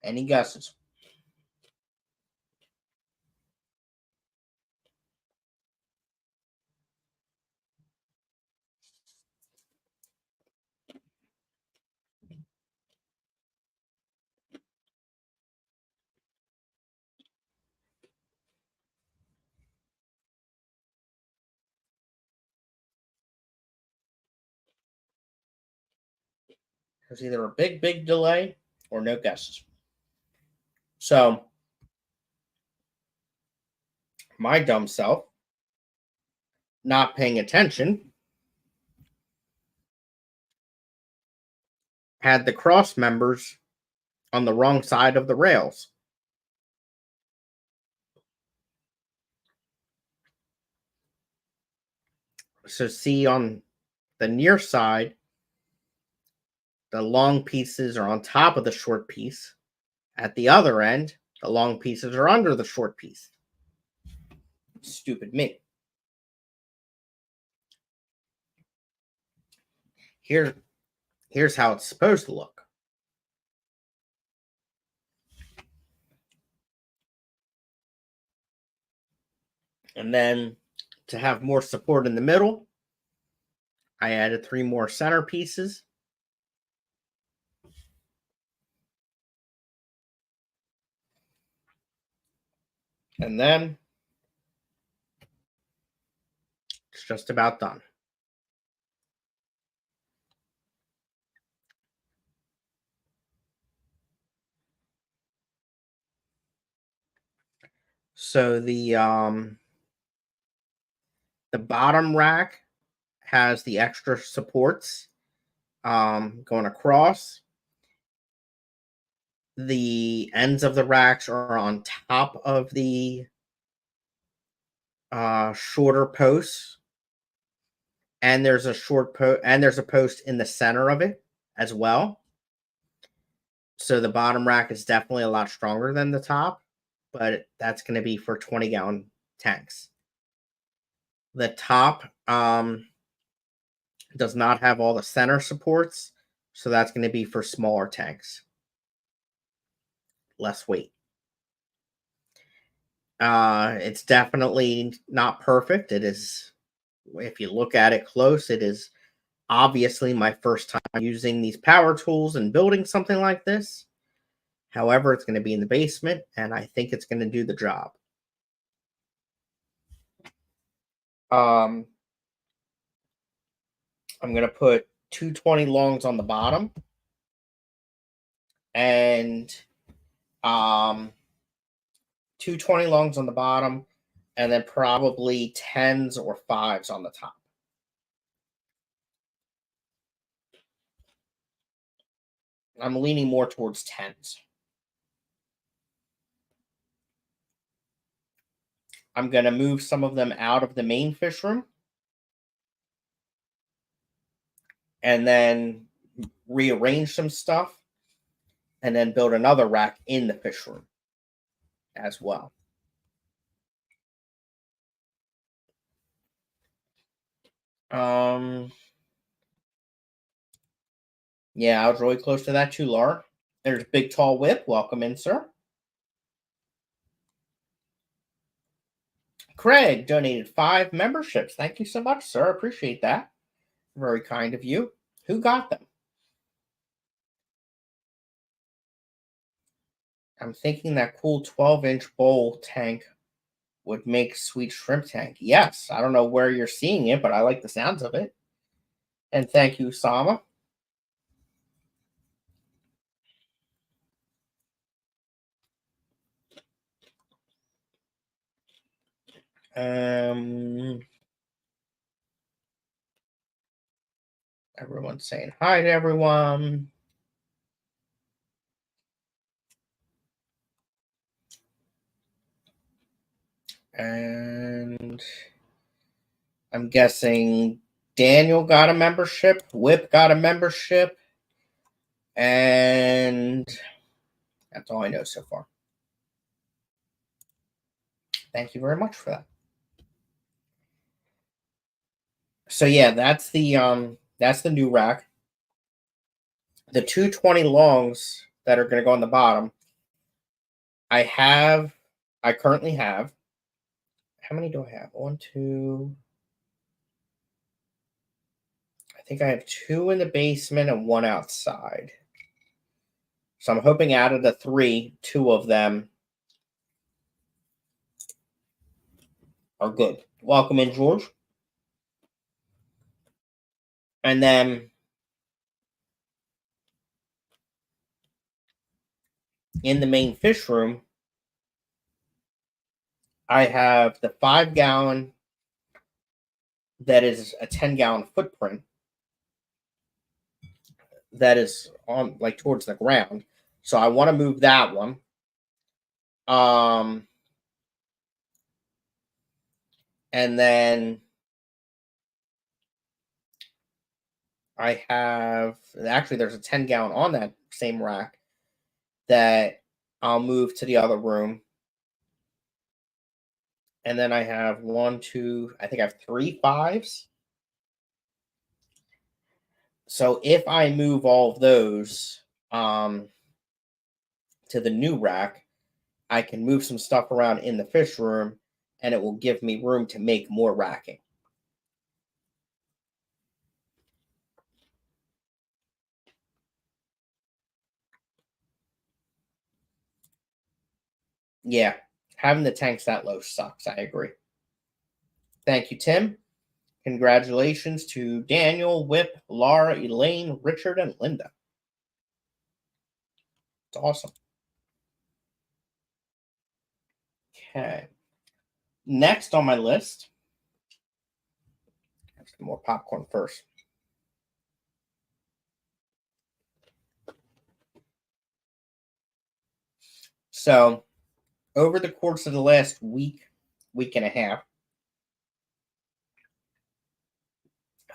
Any guesses? There's either a big delay or no guesses. So, my dumb self, not paying attention, had the cross members on the wrong side of the rails. So, see on the near side, the long pieces are on top of the short piece. At the other end, the long pieces are under the short piece. Stupid me. Here's how it's supposed to look. And then to have more support in the middle, I added 3 more center pieces. And then it's just about done. So the bottom rack has the extra supports going across. The ends of the racks are on top of the shorter posts, and there's a post in the center of it as well. So the bottom rack is definitely a lot stronger than the top, but that's going to be for 20-gallon tanks. The top does not have all the center supports, so that's going to be for smaller tanks. Less weight. It's definitely not perfect. It is, if you look at it close, it is obviously my first time using these power tools and building something like this. However, it's going to be in the basement, and I think it's going to do the job. I'm going to put 220 longs on the bottom, and 220 longs on the bottom, and then probably 10s or 5s on the top. I'm leaning more towards 10s. I'm going to move some of them out of the main fish room and then rearrange some stuff and then build another rack in the fish room as well. Yeah, I was really close to that too, Laura. There's Big Tall Whip. Welcome in, sir. Craig donated 5 memberships. Thank you so much, sir. Appreciate that. Very kind of you. Who got them? I'm thinking that cool 12-inch bowl tank would make sweet shrimp tank. Yes, I don't know where you're seeing it, but I like the sounds of it. And thank you, Sama. Everyone's saying hi to everyone. And I'm guessing Daniel got a membership, Whip got a membership, and that's all I know so far. Thank you very much for that. So yeah, that's the new rack. The 220 longs that are going to go on the bottom. I currently have. How many do I have? 1, 2. I think I have 2 in the basement and 1 outside. So I'm hoping out of the 3, 2 of them are good. Welcome in, George. And then in the main fish room, I have the 5-gallon that is a 10-gallon footprint that is on like towards the ground. So I want to move that one. And then I have actually there's a 10-gallon on that same rack that I'll move to the other room. And then I have one, two, I think I have 3 5s. So if I move all of those to the new rack, I can move some stuff around in the fish room and it will give me room to make more racking. Yeah, having the tanks that low sucks. I agree. Thank you, Tim. Congratulations to Daniel, Whip, Laura, Elaine, Richard, and Linda. It's awesome. Okay. Next on my list, let's get more popcorn first. So, over the course of the last week and a half,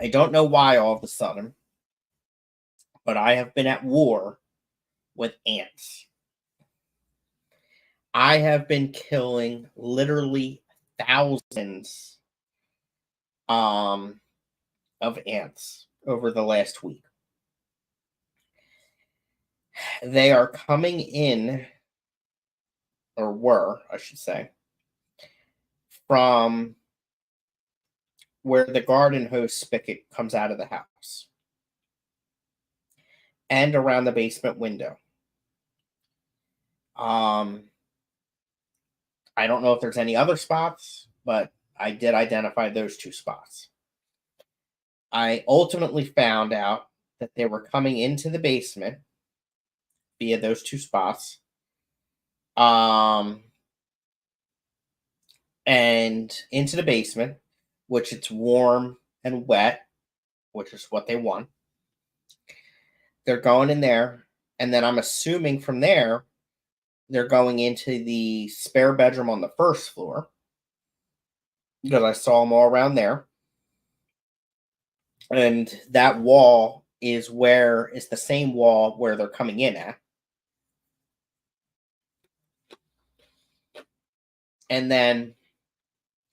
I don't know why all of a sudden, but I have been at war with ants. I have been killing literally thousands of ants over the last week. They are coming in, or were, I should say, from where the garden hose spigot comes out of the house and around the basement window. I don't know if there's any other spots, but I did identify those 2 spots. I ultimately found out that they were coming into the basement via those 2 spots. And into the basement, which it's warm and wet, which is what they want. They're going in there, and then I'm assuming from there they're going into the spare bedroom on the first floor because I saw them all around there. And that wall is the same wall where they're coming in at. And then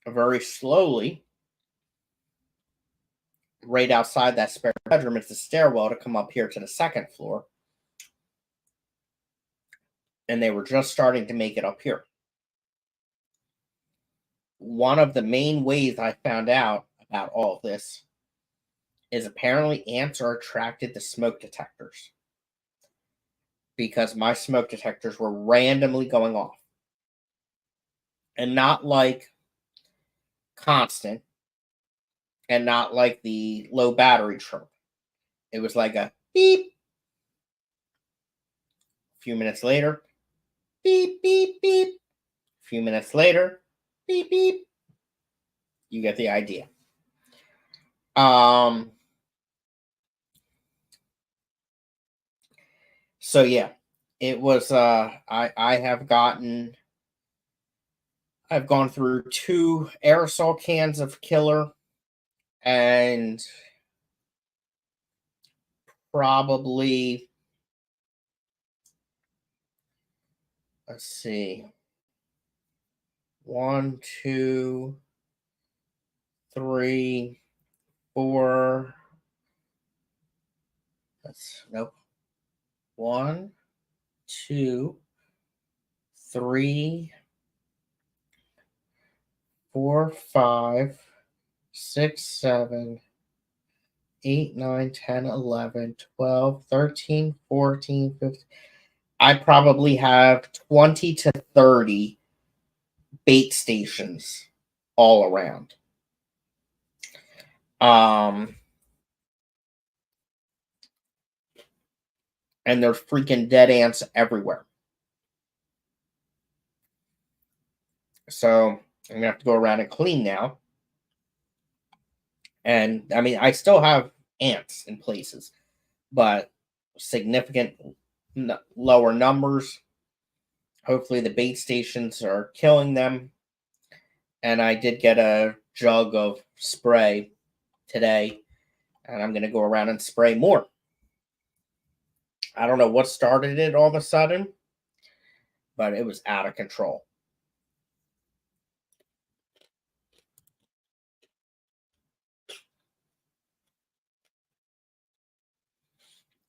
very slowly, right outside that spare bedroom, it's the stairwell to come up here to the second floor. And they were just starting to make it up here. One of the main ways I found out about all of this is apparently ants are attracted to smoke detectors because my smoke detectors were randomly going off. And not like constant and not like the low battery chirp. It was like a beep. A few minutes later, beep, beep, beep. A few minutes later, beep, beep. You get the idea. So yeah, it was I've gone through 2 aerosol cans of killer and probably, let's see, 1, 2, 3, 4. Nope. 1, 2, 3, 4, 5, 6, 7, 8, 9, 10, 11, 12, 13, 14, 15. I probably have 20 to 30 bait stations all around. And there's freaking dead ants everywhere. So I'm gonna have to go around and clean now. And I mean, I still have ants in places, but significant lower numbers. Hopefully, the bait stations are killing them. And I did get a jug of spray today, and I'm going to go around and spray more. I don't know what started it all of a sudden, but it was out of control.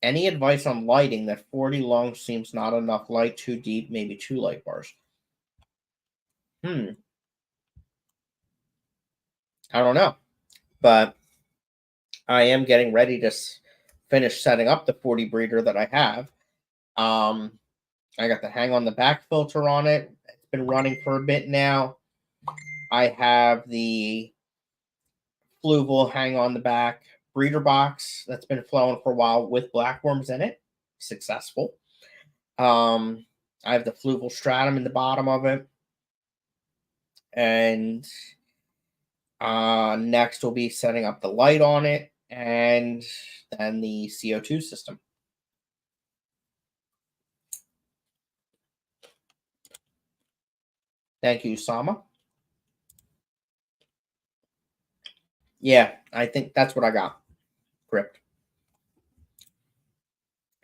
Any advice on lighting? That 40 long seems not enough light, too deep, maybe 2 light bars. I don't know, but I am getting ready to finish setting up the 40 breeder that I have. Um, I got the hang on the back filter on it. It's been running for a bit now. I have the fluval hang on the back breeder box that's been flowing for a while with blackworms in it. Successful. I have the fluval stratum in the bottom of it. And next we'll be setting up the light on it and then the CO2 system. Thank you, Sama. Yeah, I think that's what I got. Crypt.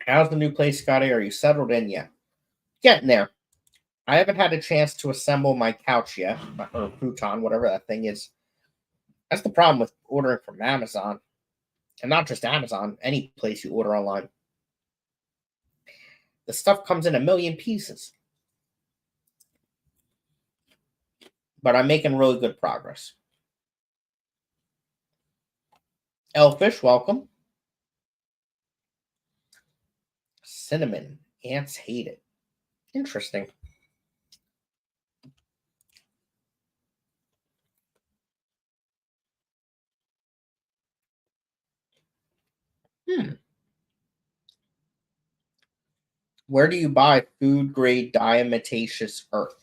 How's the new place, Scotty? Are you settled in yet? Getting there. I haven't had a chance to assemble my couch yet, or futon, whatever that thing is. That's the problem with ordering from Amazon. And not just Amazon, any place you order online. The stuff comes in a million pieces. But I'm making really good progress. Elfish, welcome. Cinnamon. Ants hate it. Interesting. Where do you buy food grade diatomaceous earth?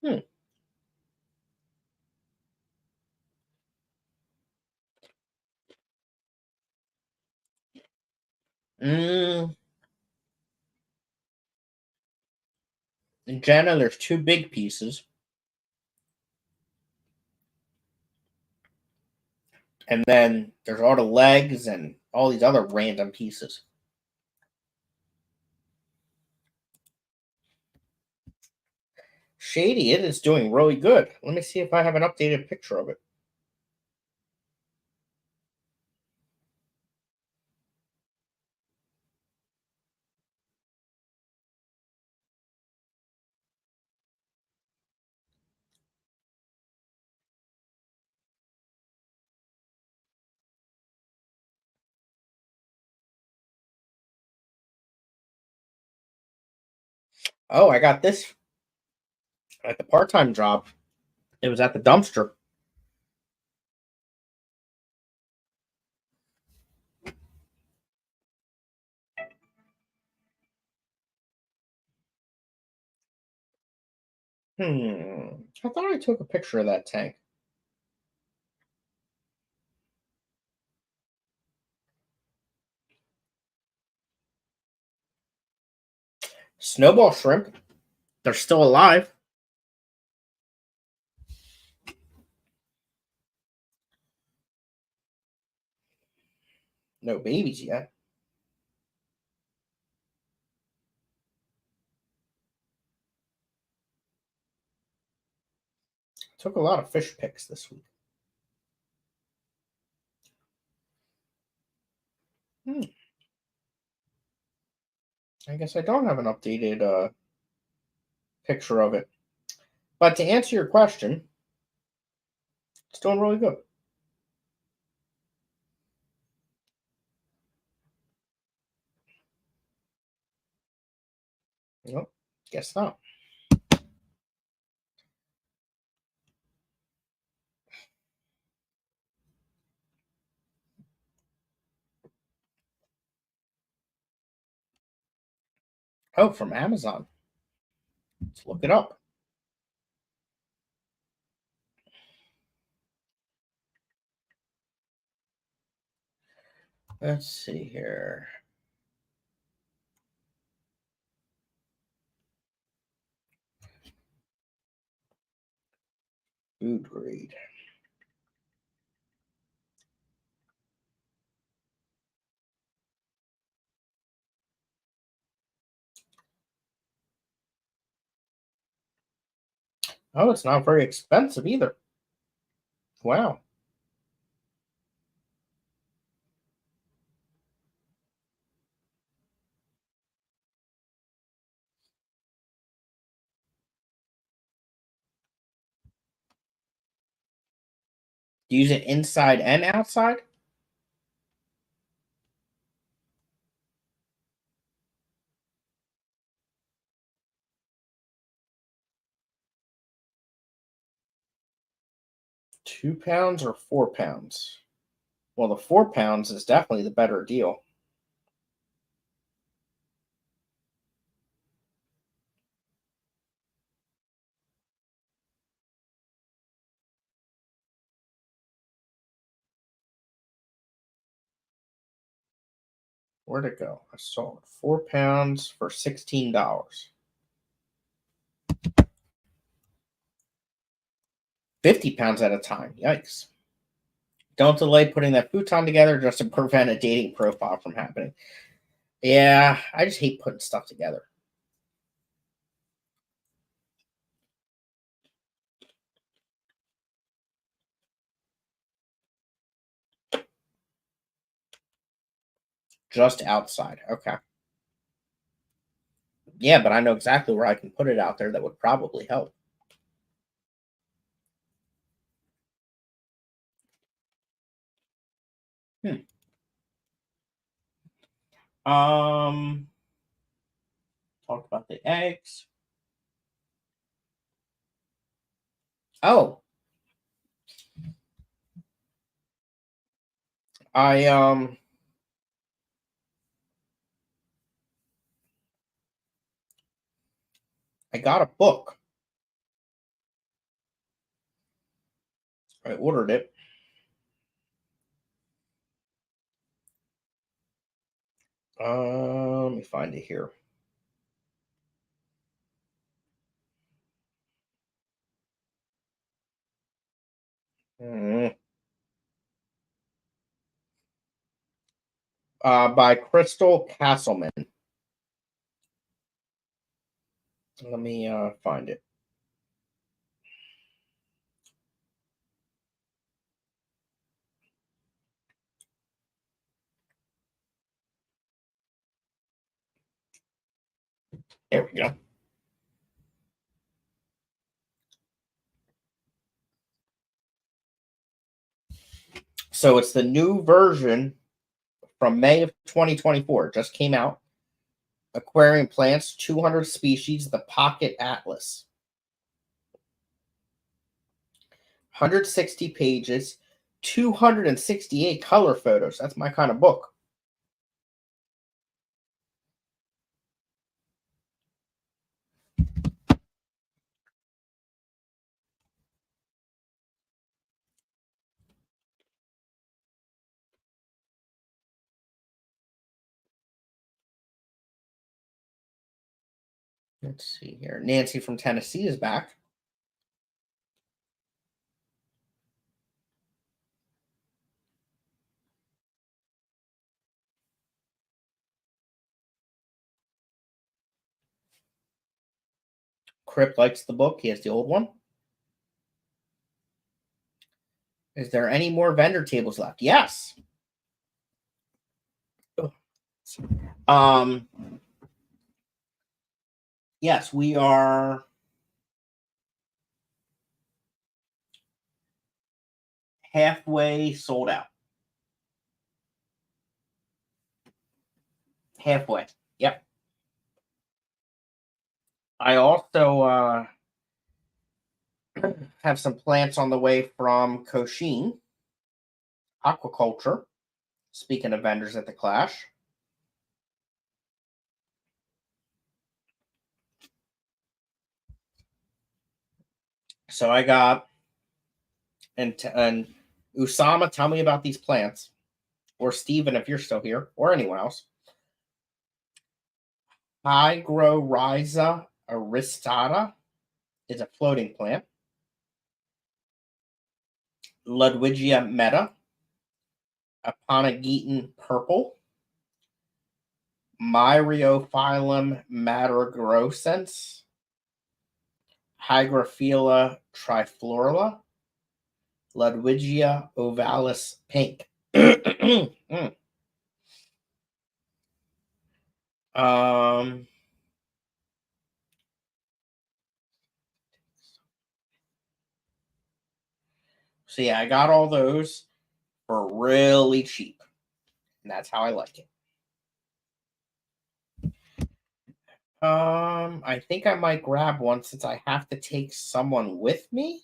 Hmm. In general, there's 2 big pieces. And then there's all the legs and all these other random pieces. Shady, it is doing really good. Let me see if I have an updated picture of it. Oh, I got this at the part-time job. It was at the dumpster. I thought I took a picture of that tank. Snowball shrimp. They're still alive. No babies yet. Took a lot of fish pics this week. I guess I don't have an updated picture of it. But to answer your question, it's doing really good. Nope, guess not. Oh, from Amazon. Let's look it up. Let's see here. Food grade. Oh, it's not very expensive either. Wow. Do you use it inside and outside? £2 or £4? Well, the £4 is definitely the better deal. Where'd it go? I saw it. £4 for $16. 50 pounds at a time. Yikes. Don't delay putting that futon together just to prevent a dating profile from happening. Yeah, I just hate putting stuff together. Just outside. Okay. Yeah, but I know exactly where I can put it out there that would probably help. Hmm. Um, talked about the eggs. Oh, I I got a book. I ordered it. Let me find it here. Mm. By Crystal Castleman. Let me find it. There we go. So it's the new version from May of 2024. It just came out. Aquarium plants, 200 species, the Pocket Atlas. 160 pages, 268 color photos. That's my kind of book. Let's see here. Nancy from Tennessee is back. Crip likes the book. He has the old one. Is there any more vendor tables left? Yes. Um, yes, we are halfway sold out. Halfway. Yep. I also have some plants on the way from Cochin Aquaculture. Speaking of vendors at the Clash. So I got and Usama, tell me about these plants. or Steven if you're still here, or anyone else. Hygrorrhiza aristata is a floating plant. Ludwigia meta, Aponogeton purple, Myriophyllum matergrosense, Hygrophila triflorula, Ludwigia ovalis pink. um, so yeah, I got all those for really cheap, and that's how I like it. I think I might grab one since I have to take someone with me.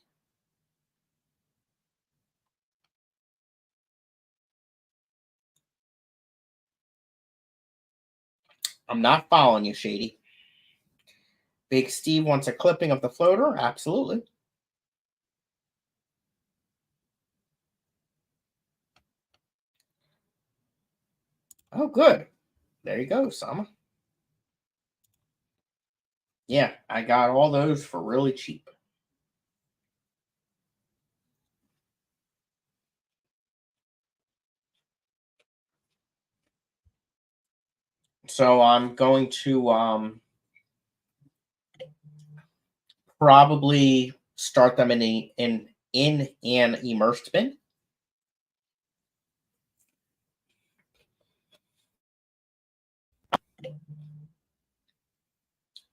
I'm not following you, Shady. Big Steve wants a clipping of the floater? Absolutely. Oh, good. There you go, Sama. Yeah, I got all those for really cheap. So I'm going to probably start them in an immersed bin.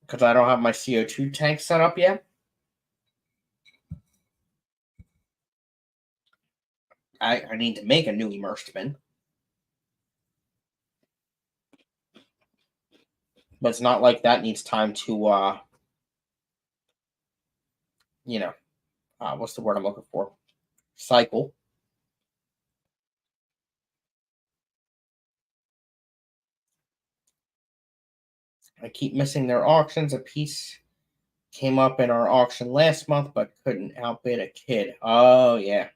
Because I don't have my CO2 tank set up yet. I need to make a new immersed bin. But it's not like that needs time to what's the word I'm looking for? Cycle. I keep missing their auctions. A piece came up in our auction last month, but couldn't outbid a kid. Oh, yeah.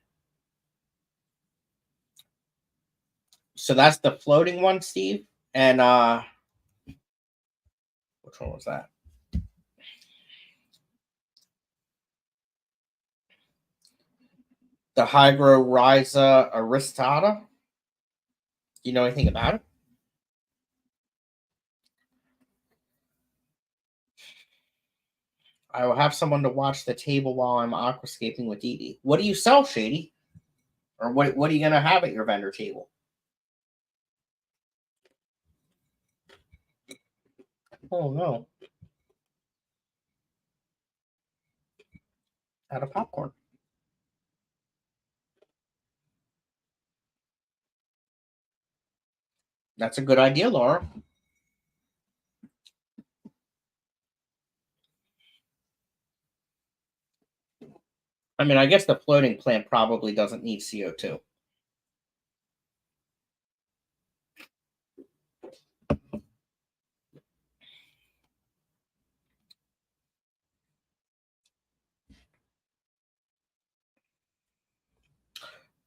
So that's the floating one, Steve. And which one was that? The Hygrorrhiza aristata. You know anything about it? I will have someone to watch the table while I'm aquascaping with Dee Dee. What do you sell, Shady? Or what are you going to have at your vendor table? Oh, no. Out of popcorn. That's a good idea, Laura. I mean, I guess the floating plant probably doesn't need CO2.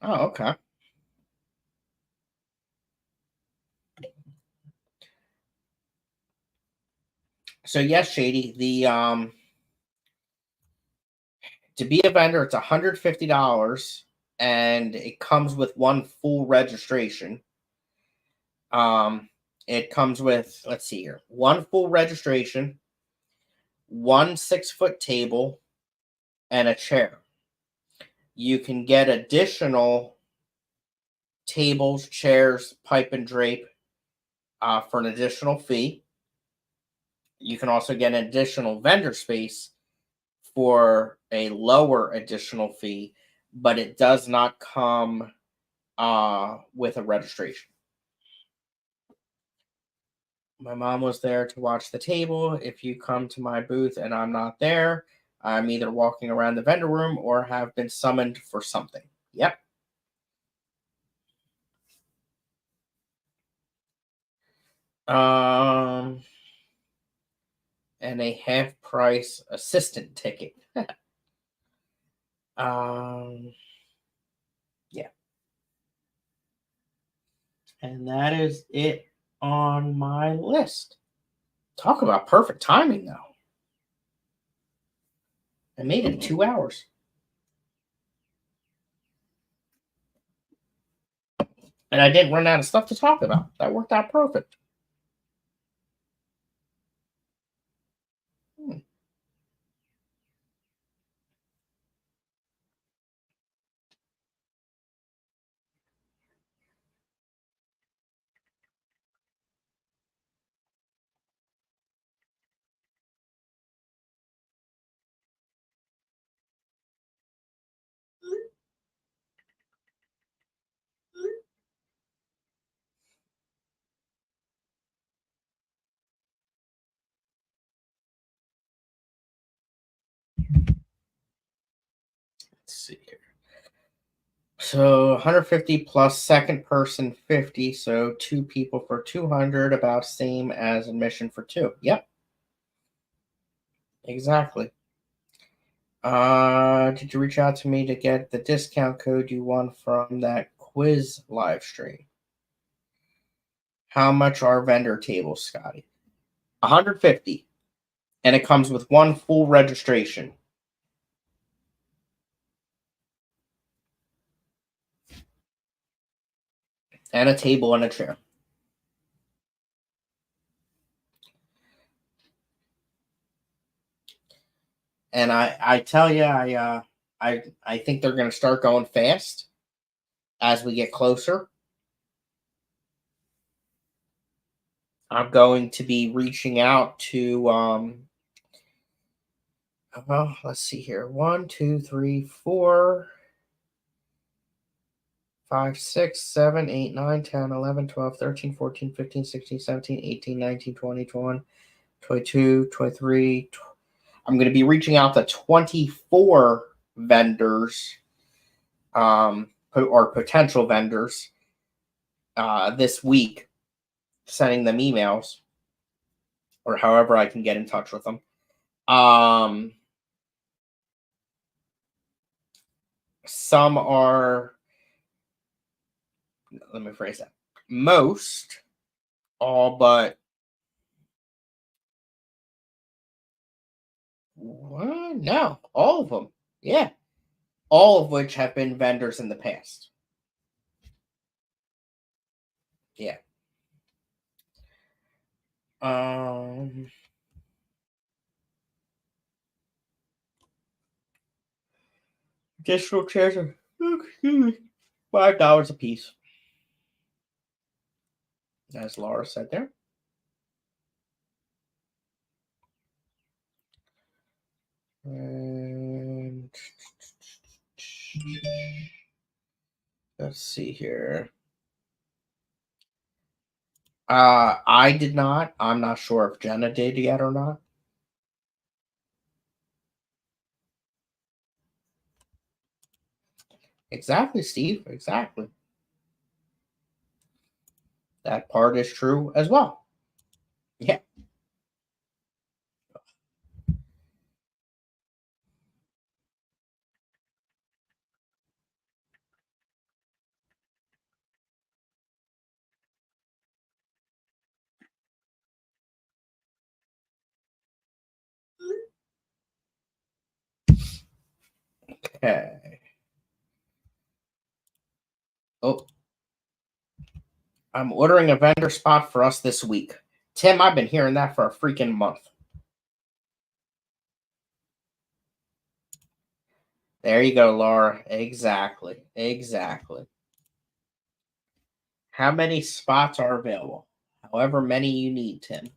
Oh, okay. So yes, Shady, the to be a vendor, it's $150 and it comes with one full registration. It comes with, let's see here, one full registration, one 6-foot table, and a chair. You can get additional tables, chairs, pipe and drape for an additional fee. You can also get an additional vendor space for a lower additional fee, but it does not come with a registration. My mom was there to watch the table. If you come to my booth and I'm not there, I'm either walking around the vendor room or have been summoned for something. Yep. And a half price assistant ticket. Yeah. And that is it on my list. Talk about perfect timing, though. I made it 2 hours. And I didn't run out of stuff to talk about. That worked out perfect. Let's see here. So 150 plus second person 50. So 2 people for 200, about same as admission for 2. Yep. Exactly. Did you reach out to me to get the discount code you won from that quiz live stream? How much are vendor tables, Scottie? 150. And it comes with 1 full registration. And a table and a chair. And I tell you, I think they're going to start going fast as we get closer. I'm going to be reaching out to well, let's see here. 1, 2, 3, 4, 5, 6, 7, 8, 9, 10, 11, 12, 13, 14, 15, 16, 17, 18, 19, 20, 21, 22, 23. I'm going to be reaching out to 24 vendors or potential vendors this week, sending them emails or however I can get in touch with them. Some are, let me phrase that, most, all but, no, all of them. Yeah. All of which have been vendors in the past. Yeah. Additional chairs are $5 a piece, as Laura said there. And let's see here. I did not. I'm not sure if Jenna did yet or not. Exactly, Steve. Exactly. That part is true as well. Yeah. Okay. Oh, I'm ordering a vendor spot for us this week. Tim, I've been hearing that for a freaking month. There you go, Laura. Exactly. Exactly. How many spots are available? However many you need, Tim.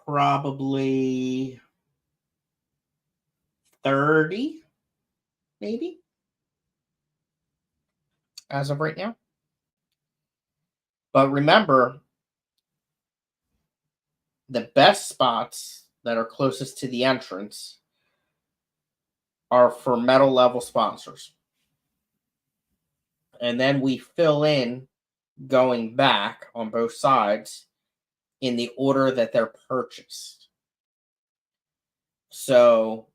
Probably 30, maybe, as of right now. But remember, the best spots that are closest to the entrance are for medal level sponsors. And then we fill in going back on both sides in the order that they're purchased. So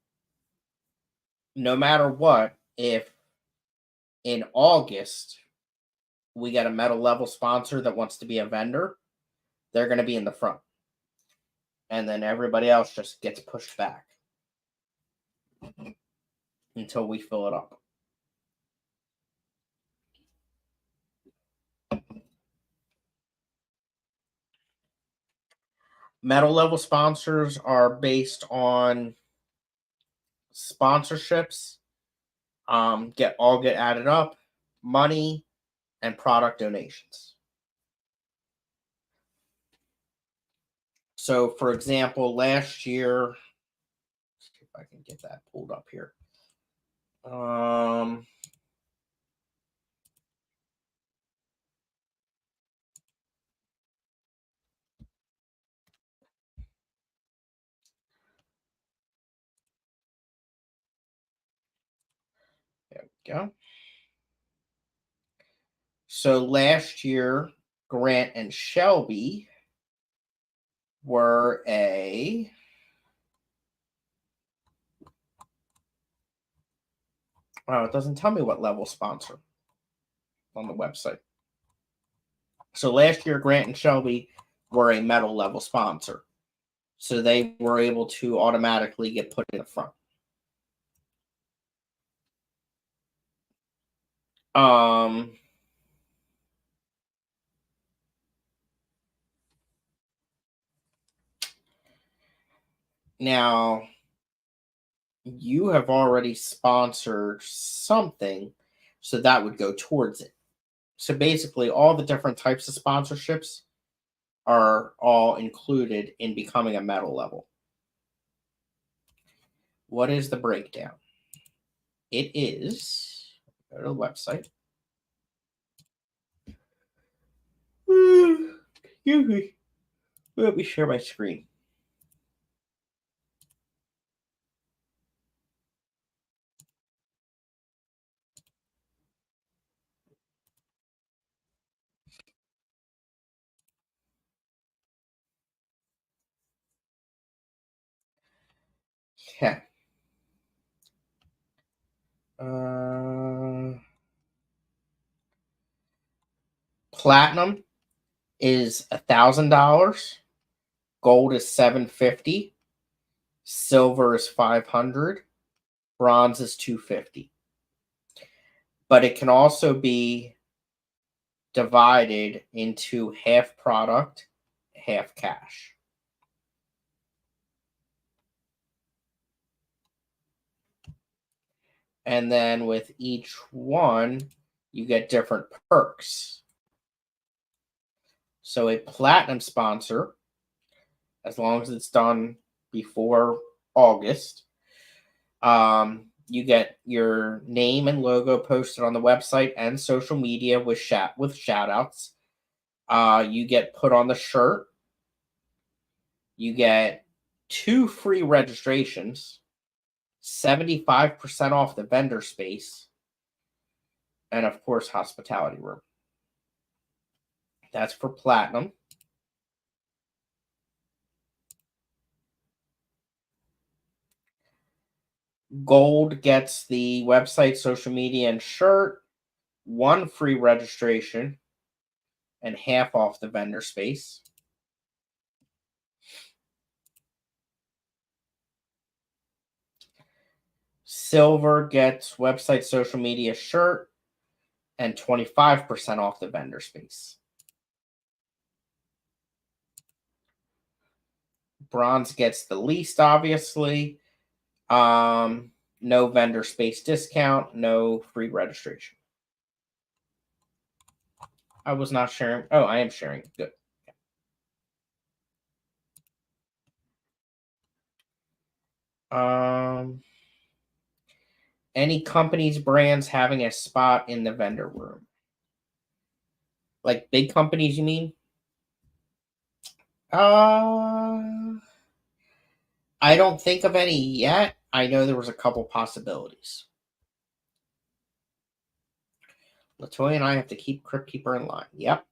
no matter what, if in August we get a metal level sponsor that wants to be a vendor, they're going to be in the front. And then everybody else just gets pushed back until we fill it up. Metal level sponsors are based on sponsorships, get added up, money, and product donations. So, for example, last year, let's see if I can get that pulled up here. There we go. So last year, Grant and Shelby were a it doesn't tell me what level sponsor on the website. So last year, Grant and Shelby were a metal level sponsor. So they were able to automatically get put in the front. Now, you have already sponsored something, so that would go towards it. So basically, all the different types of sponsorships are all included in becoming a metal level. What is the breakdown? It is, go to the website. Excuse me. Let me share my screen. Okay. Platinum is $1,000. Gold is $750. Silver is $500. Bronze is $250. But it can also be divided into half product, half cash. And then with each one, you get different perks. So a platinum sponsor, as long as it's done before August, you get your name and logo posted on the website and social media with shout outs. You get put on the shirt. You get 2 free registrations, 75% off the vendor space, and of course, hospitality room. That's for platinum. Gold gets the website, social media, and shirt, 1 free registration, and half off the vendor space. Silver gets website, social media, shirt, and 25% off the vendor space. Bronze gets the least, obviously. No vendor space discount, no free registration. I was not sharing. Oh, I am sharing. Good. Any companies, brands having a spot in the vendor room? Like big companies, you mean? I don't think of any yet. I know there was a couple possibilities. Latoya and I have to keep Crypt Keeper in line. Yep.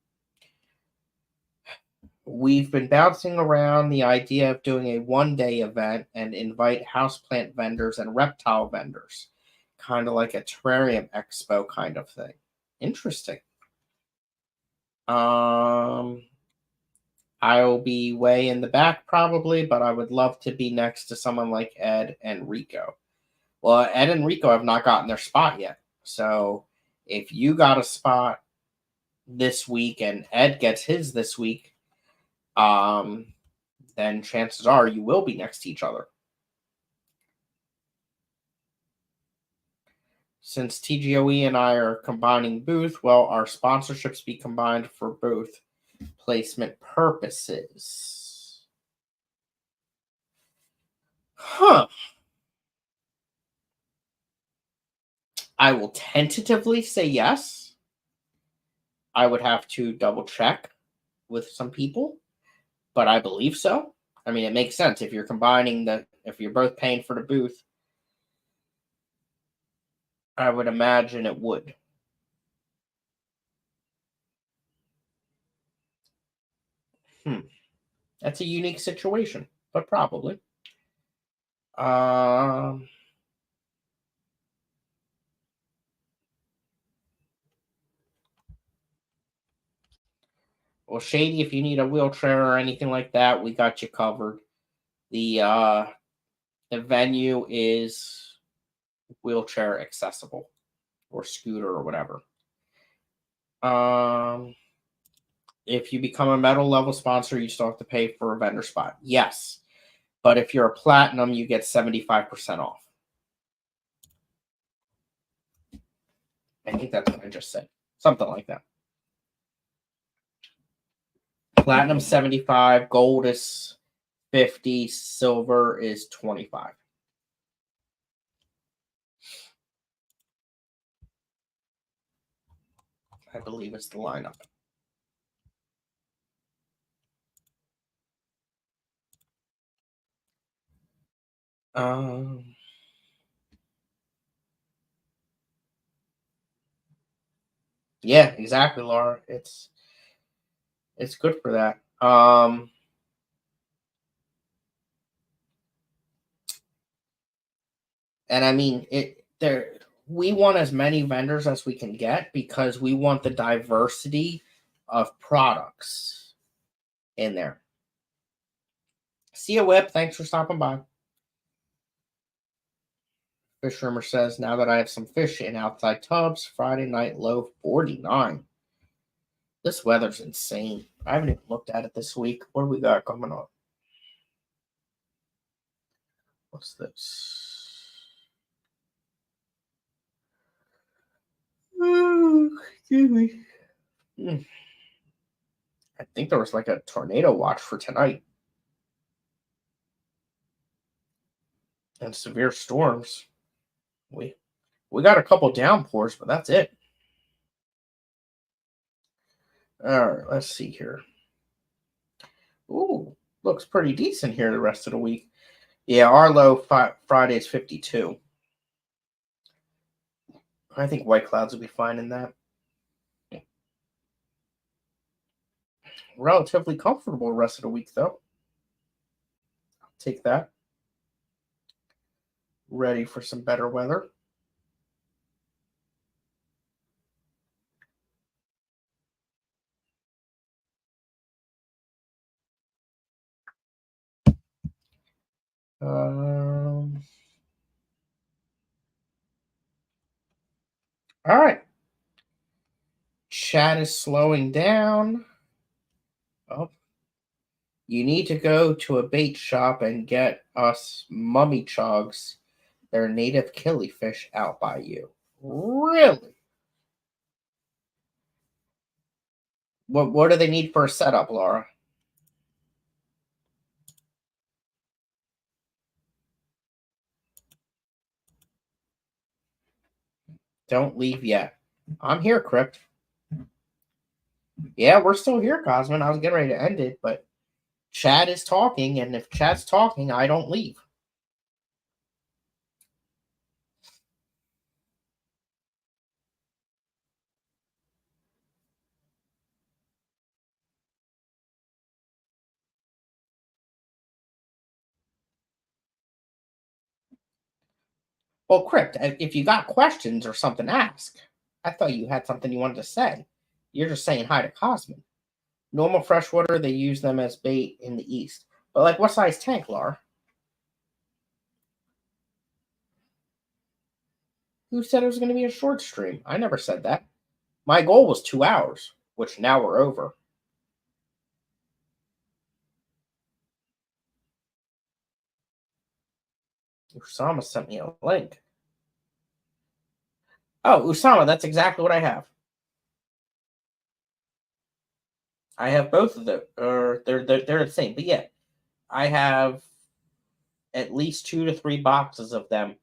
We've been bouncing around the idea of doing a one-day event and invite houseplant vendors and reptile vendors. kind of like a terrarium expo kind of thing. Interesting. Um, I'll be way in the back probably, but I would love to be next to someone like Ed and Rico. Well, Ed and Rico have not gotten their spot yet. So if you got a spot this week and Ed gets his this week, um, then chances are you will be next to each other. Since TGOE and I are combining booth, well, our sponsorships be combined for booth placement purposes. Huh. I will tentatively say yes. I would have to double check with some people, but I believe so. I mean, it makes sense if you're combining if you're both paying for the booth. I would imagine it would. That's a unique situation, but probably. Um, well, Shady, if you need a wheelchair or anything like that, we got you covered. The venue is wheelchair accessible or scooter or whatever. Um, if you become a metal level sponsor, you still have to pay for a vendor spot. Yes, but if you're a platinum, you get 75% off. I think that's what I just said. Something like that. Platinum 75, gold is 50, silver is 25. I believe it's the lineup. Um, yeah, exactly, Laura. It's good for that. And I mean it there we want as many vendors as we can get because we want the diversity of products in there. See you, Whip. Thanks for stopping by. Fish Rumor says, now that I have some fish in outside tubs, Friday night low 49. This weather's insane. I haven't even looked at it this week. What do we got coming up? What's this? Oh, excuse me. I think there was like a tornado watch for tonight and severe storms. We we got a couple downpours, but that's it. All right, let's see here. Ooh, looks pretty decent here the rest of the week. Yeah, our low Friday is 52. I think White Clouds will be fine in that. Relatively comfortable the rest of the week, though. I'll take that. Ready for some better weather. Um, all right. Chat is slowing down. Oh, you need to go to a bait shop and get us mummy chogs. They're native killifish out by you. Really? What do they need for a setup, Laura? Don't leave yet. I'm here, Crypt. Yeah, we're still here, Cosmin. I was getting ready to end it, but Chad is talking, and if Chad's talking, I don't leave. Well, Crypt, if you got questions or something, ask. I thought you had something you wanted to say. You're just saying hi to Cosmin. Normal freshwater, they use them as bait in the East. But, like, what size tank, Lar? Who said it was going to be a short stream? I never said that. My goal was 2 hours, which now we're over. Usama sent me a link. Oh, Usama, that's exactly what I have. I have both of them, or they're the same. But yeah, I have at least 2 to 3 boxes of them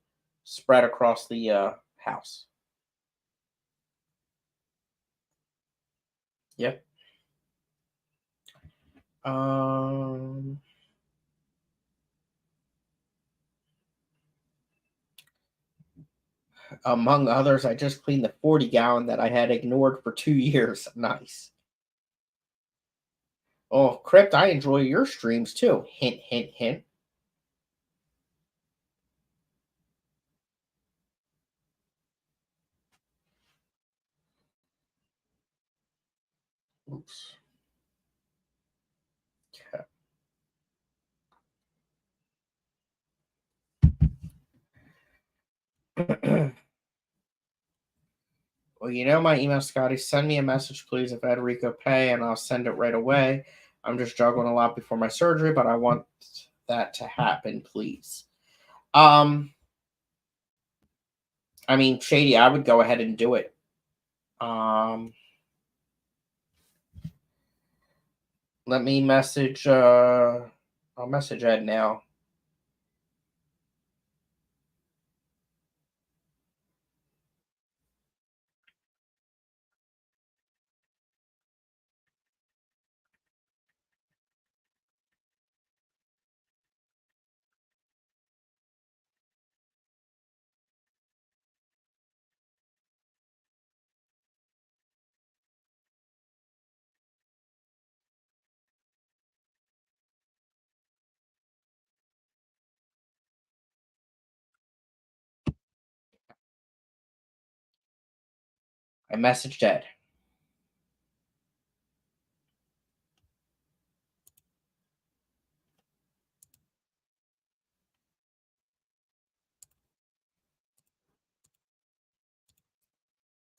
spread across the house. Yep. Um, Among others, I just cleaned the 40-gallon that I had ignored for 2 years. Nice. Oh, Crypt, I enjoy your streams too. Hint, hint, hint. Oops. Okay. Well, you know my email, Scotty. Send me a message, please, if Federico pay, and I'll send it right away. I'm just juggling a lot before my surgery, but I want that to happen, please. I mean, Shady, I would go ahead and do it. Let me message. I'll message Ed now. I messaged Ed.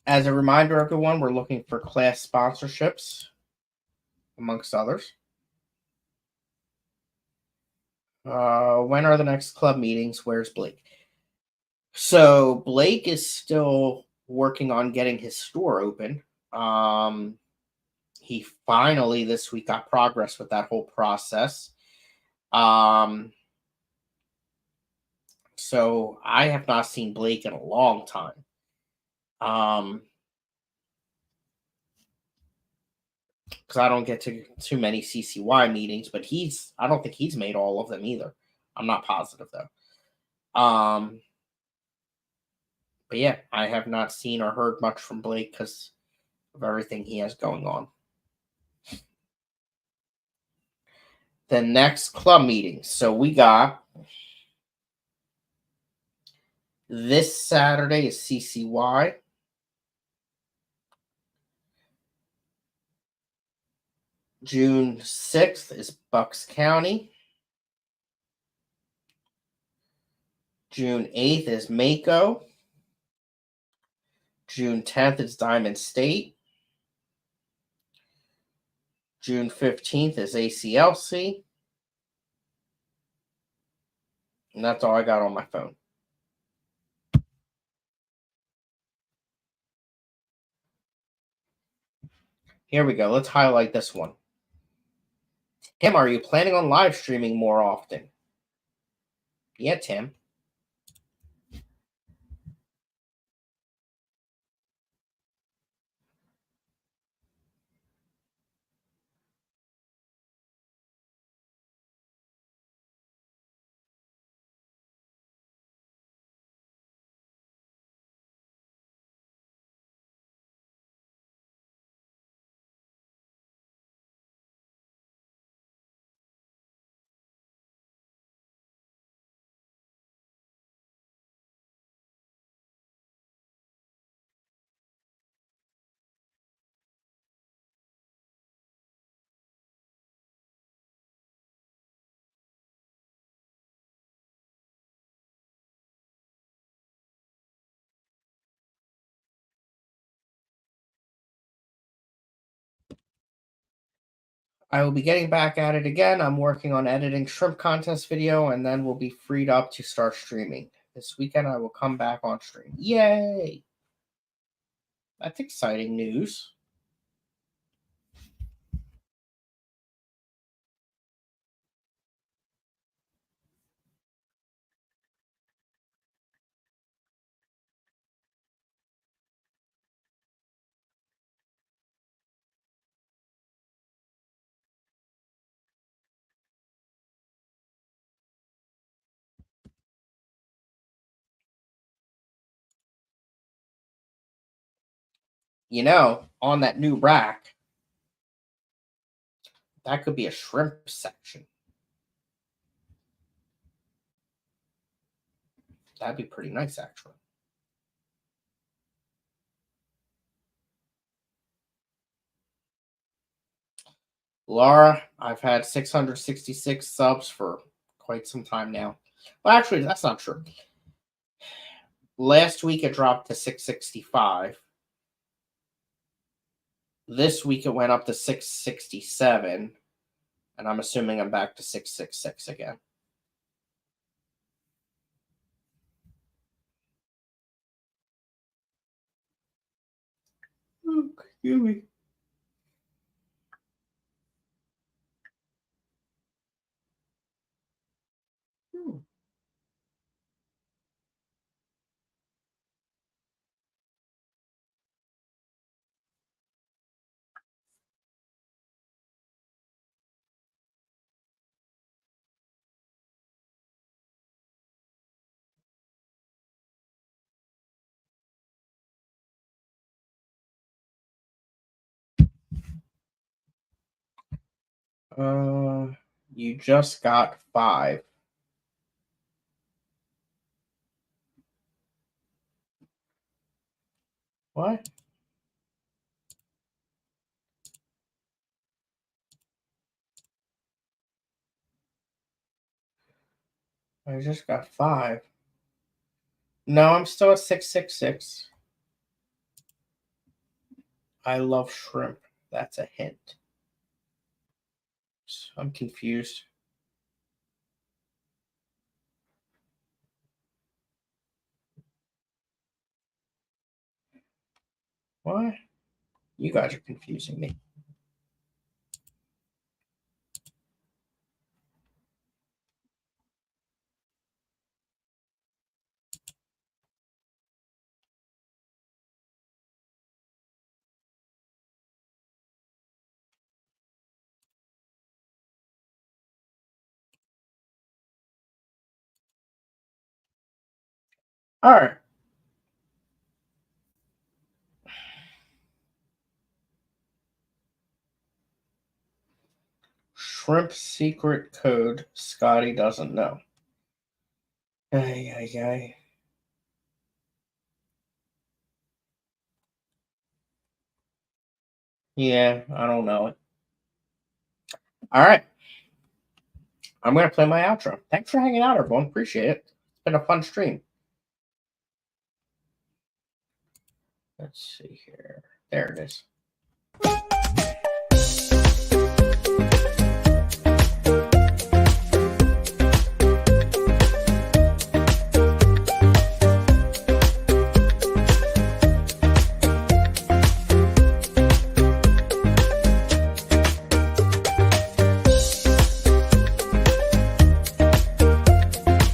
As a reminder, everyone, we're looking for class sponsorships, amongst others. When are the next club meetings? Where's Blake? So Blake is still working on getting his store open. He finally this week got progress with that whole process. So I have not seen Blake in a long time. Because I don't get to too many CCY meetings, but I don't think he's made all of them either. I'm not positive though. But yeah, I have not seen or heard much from Blake because of everything he has going on. The next club meeting. So we got this Saturday is CCY. June 6th is Bucks County. June 8th is Mako. June 10th is Diamond State. June 15th is ACLC. And that's all I got on my phone. Here we go. Let's highlight this one. Tim, are you planning on live streaming more often? Yeah, Tim. I will be getting back at it again. I'm working on editing shrimp contest video, and then we'll be freed up to start streaming. This weekend I will come back on stream. Yay! That's exciting news. You know, on that new rack, that could be a shrimp section. That'd be pretty nice, actually. Laura, I've had 666 subs for quite some time now. Well, actually, that's not true. Last week it dropped to 665. This week it went up to 667. And I'm assuming I'm back to 666 again. Oh, excuse me. You just got 5. What? I just got 5. No, I'm still at 666. I love shrimp. That's a hint. I'm confused. What? You guys are confusing me. All right. Shrimp secret code Scottie doesn't know. Ay, ay, ay. Yeah, I don't know it. All right. I'm going to play my outro. Thanks for hanging out, everyone. Appreciate it. It's been a fun stream. Let's see here. There it is.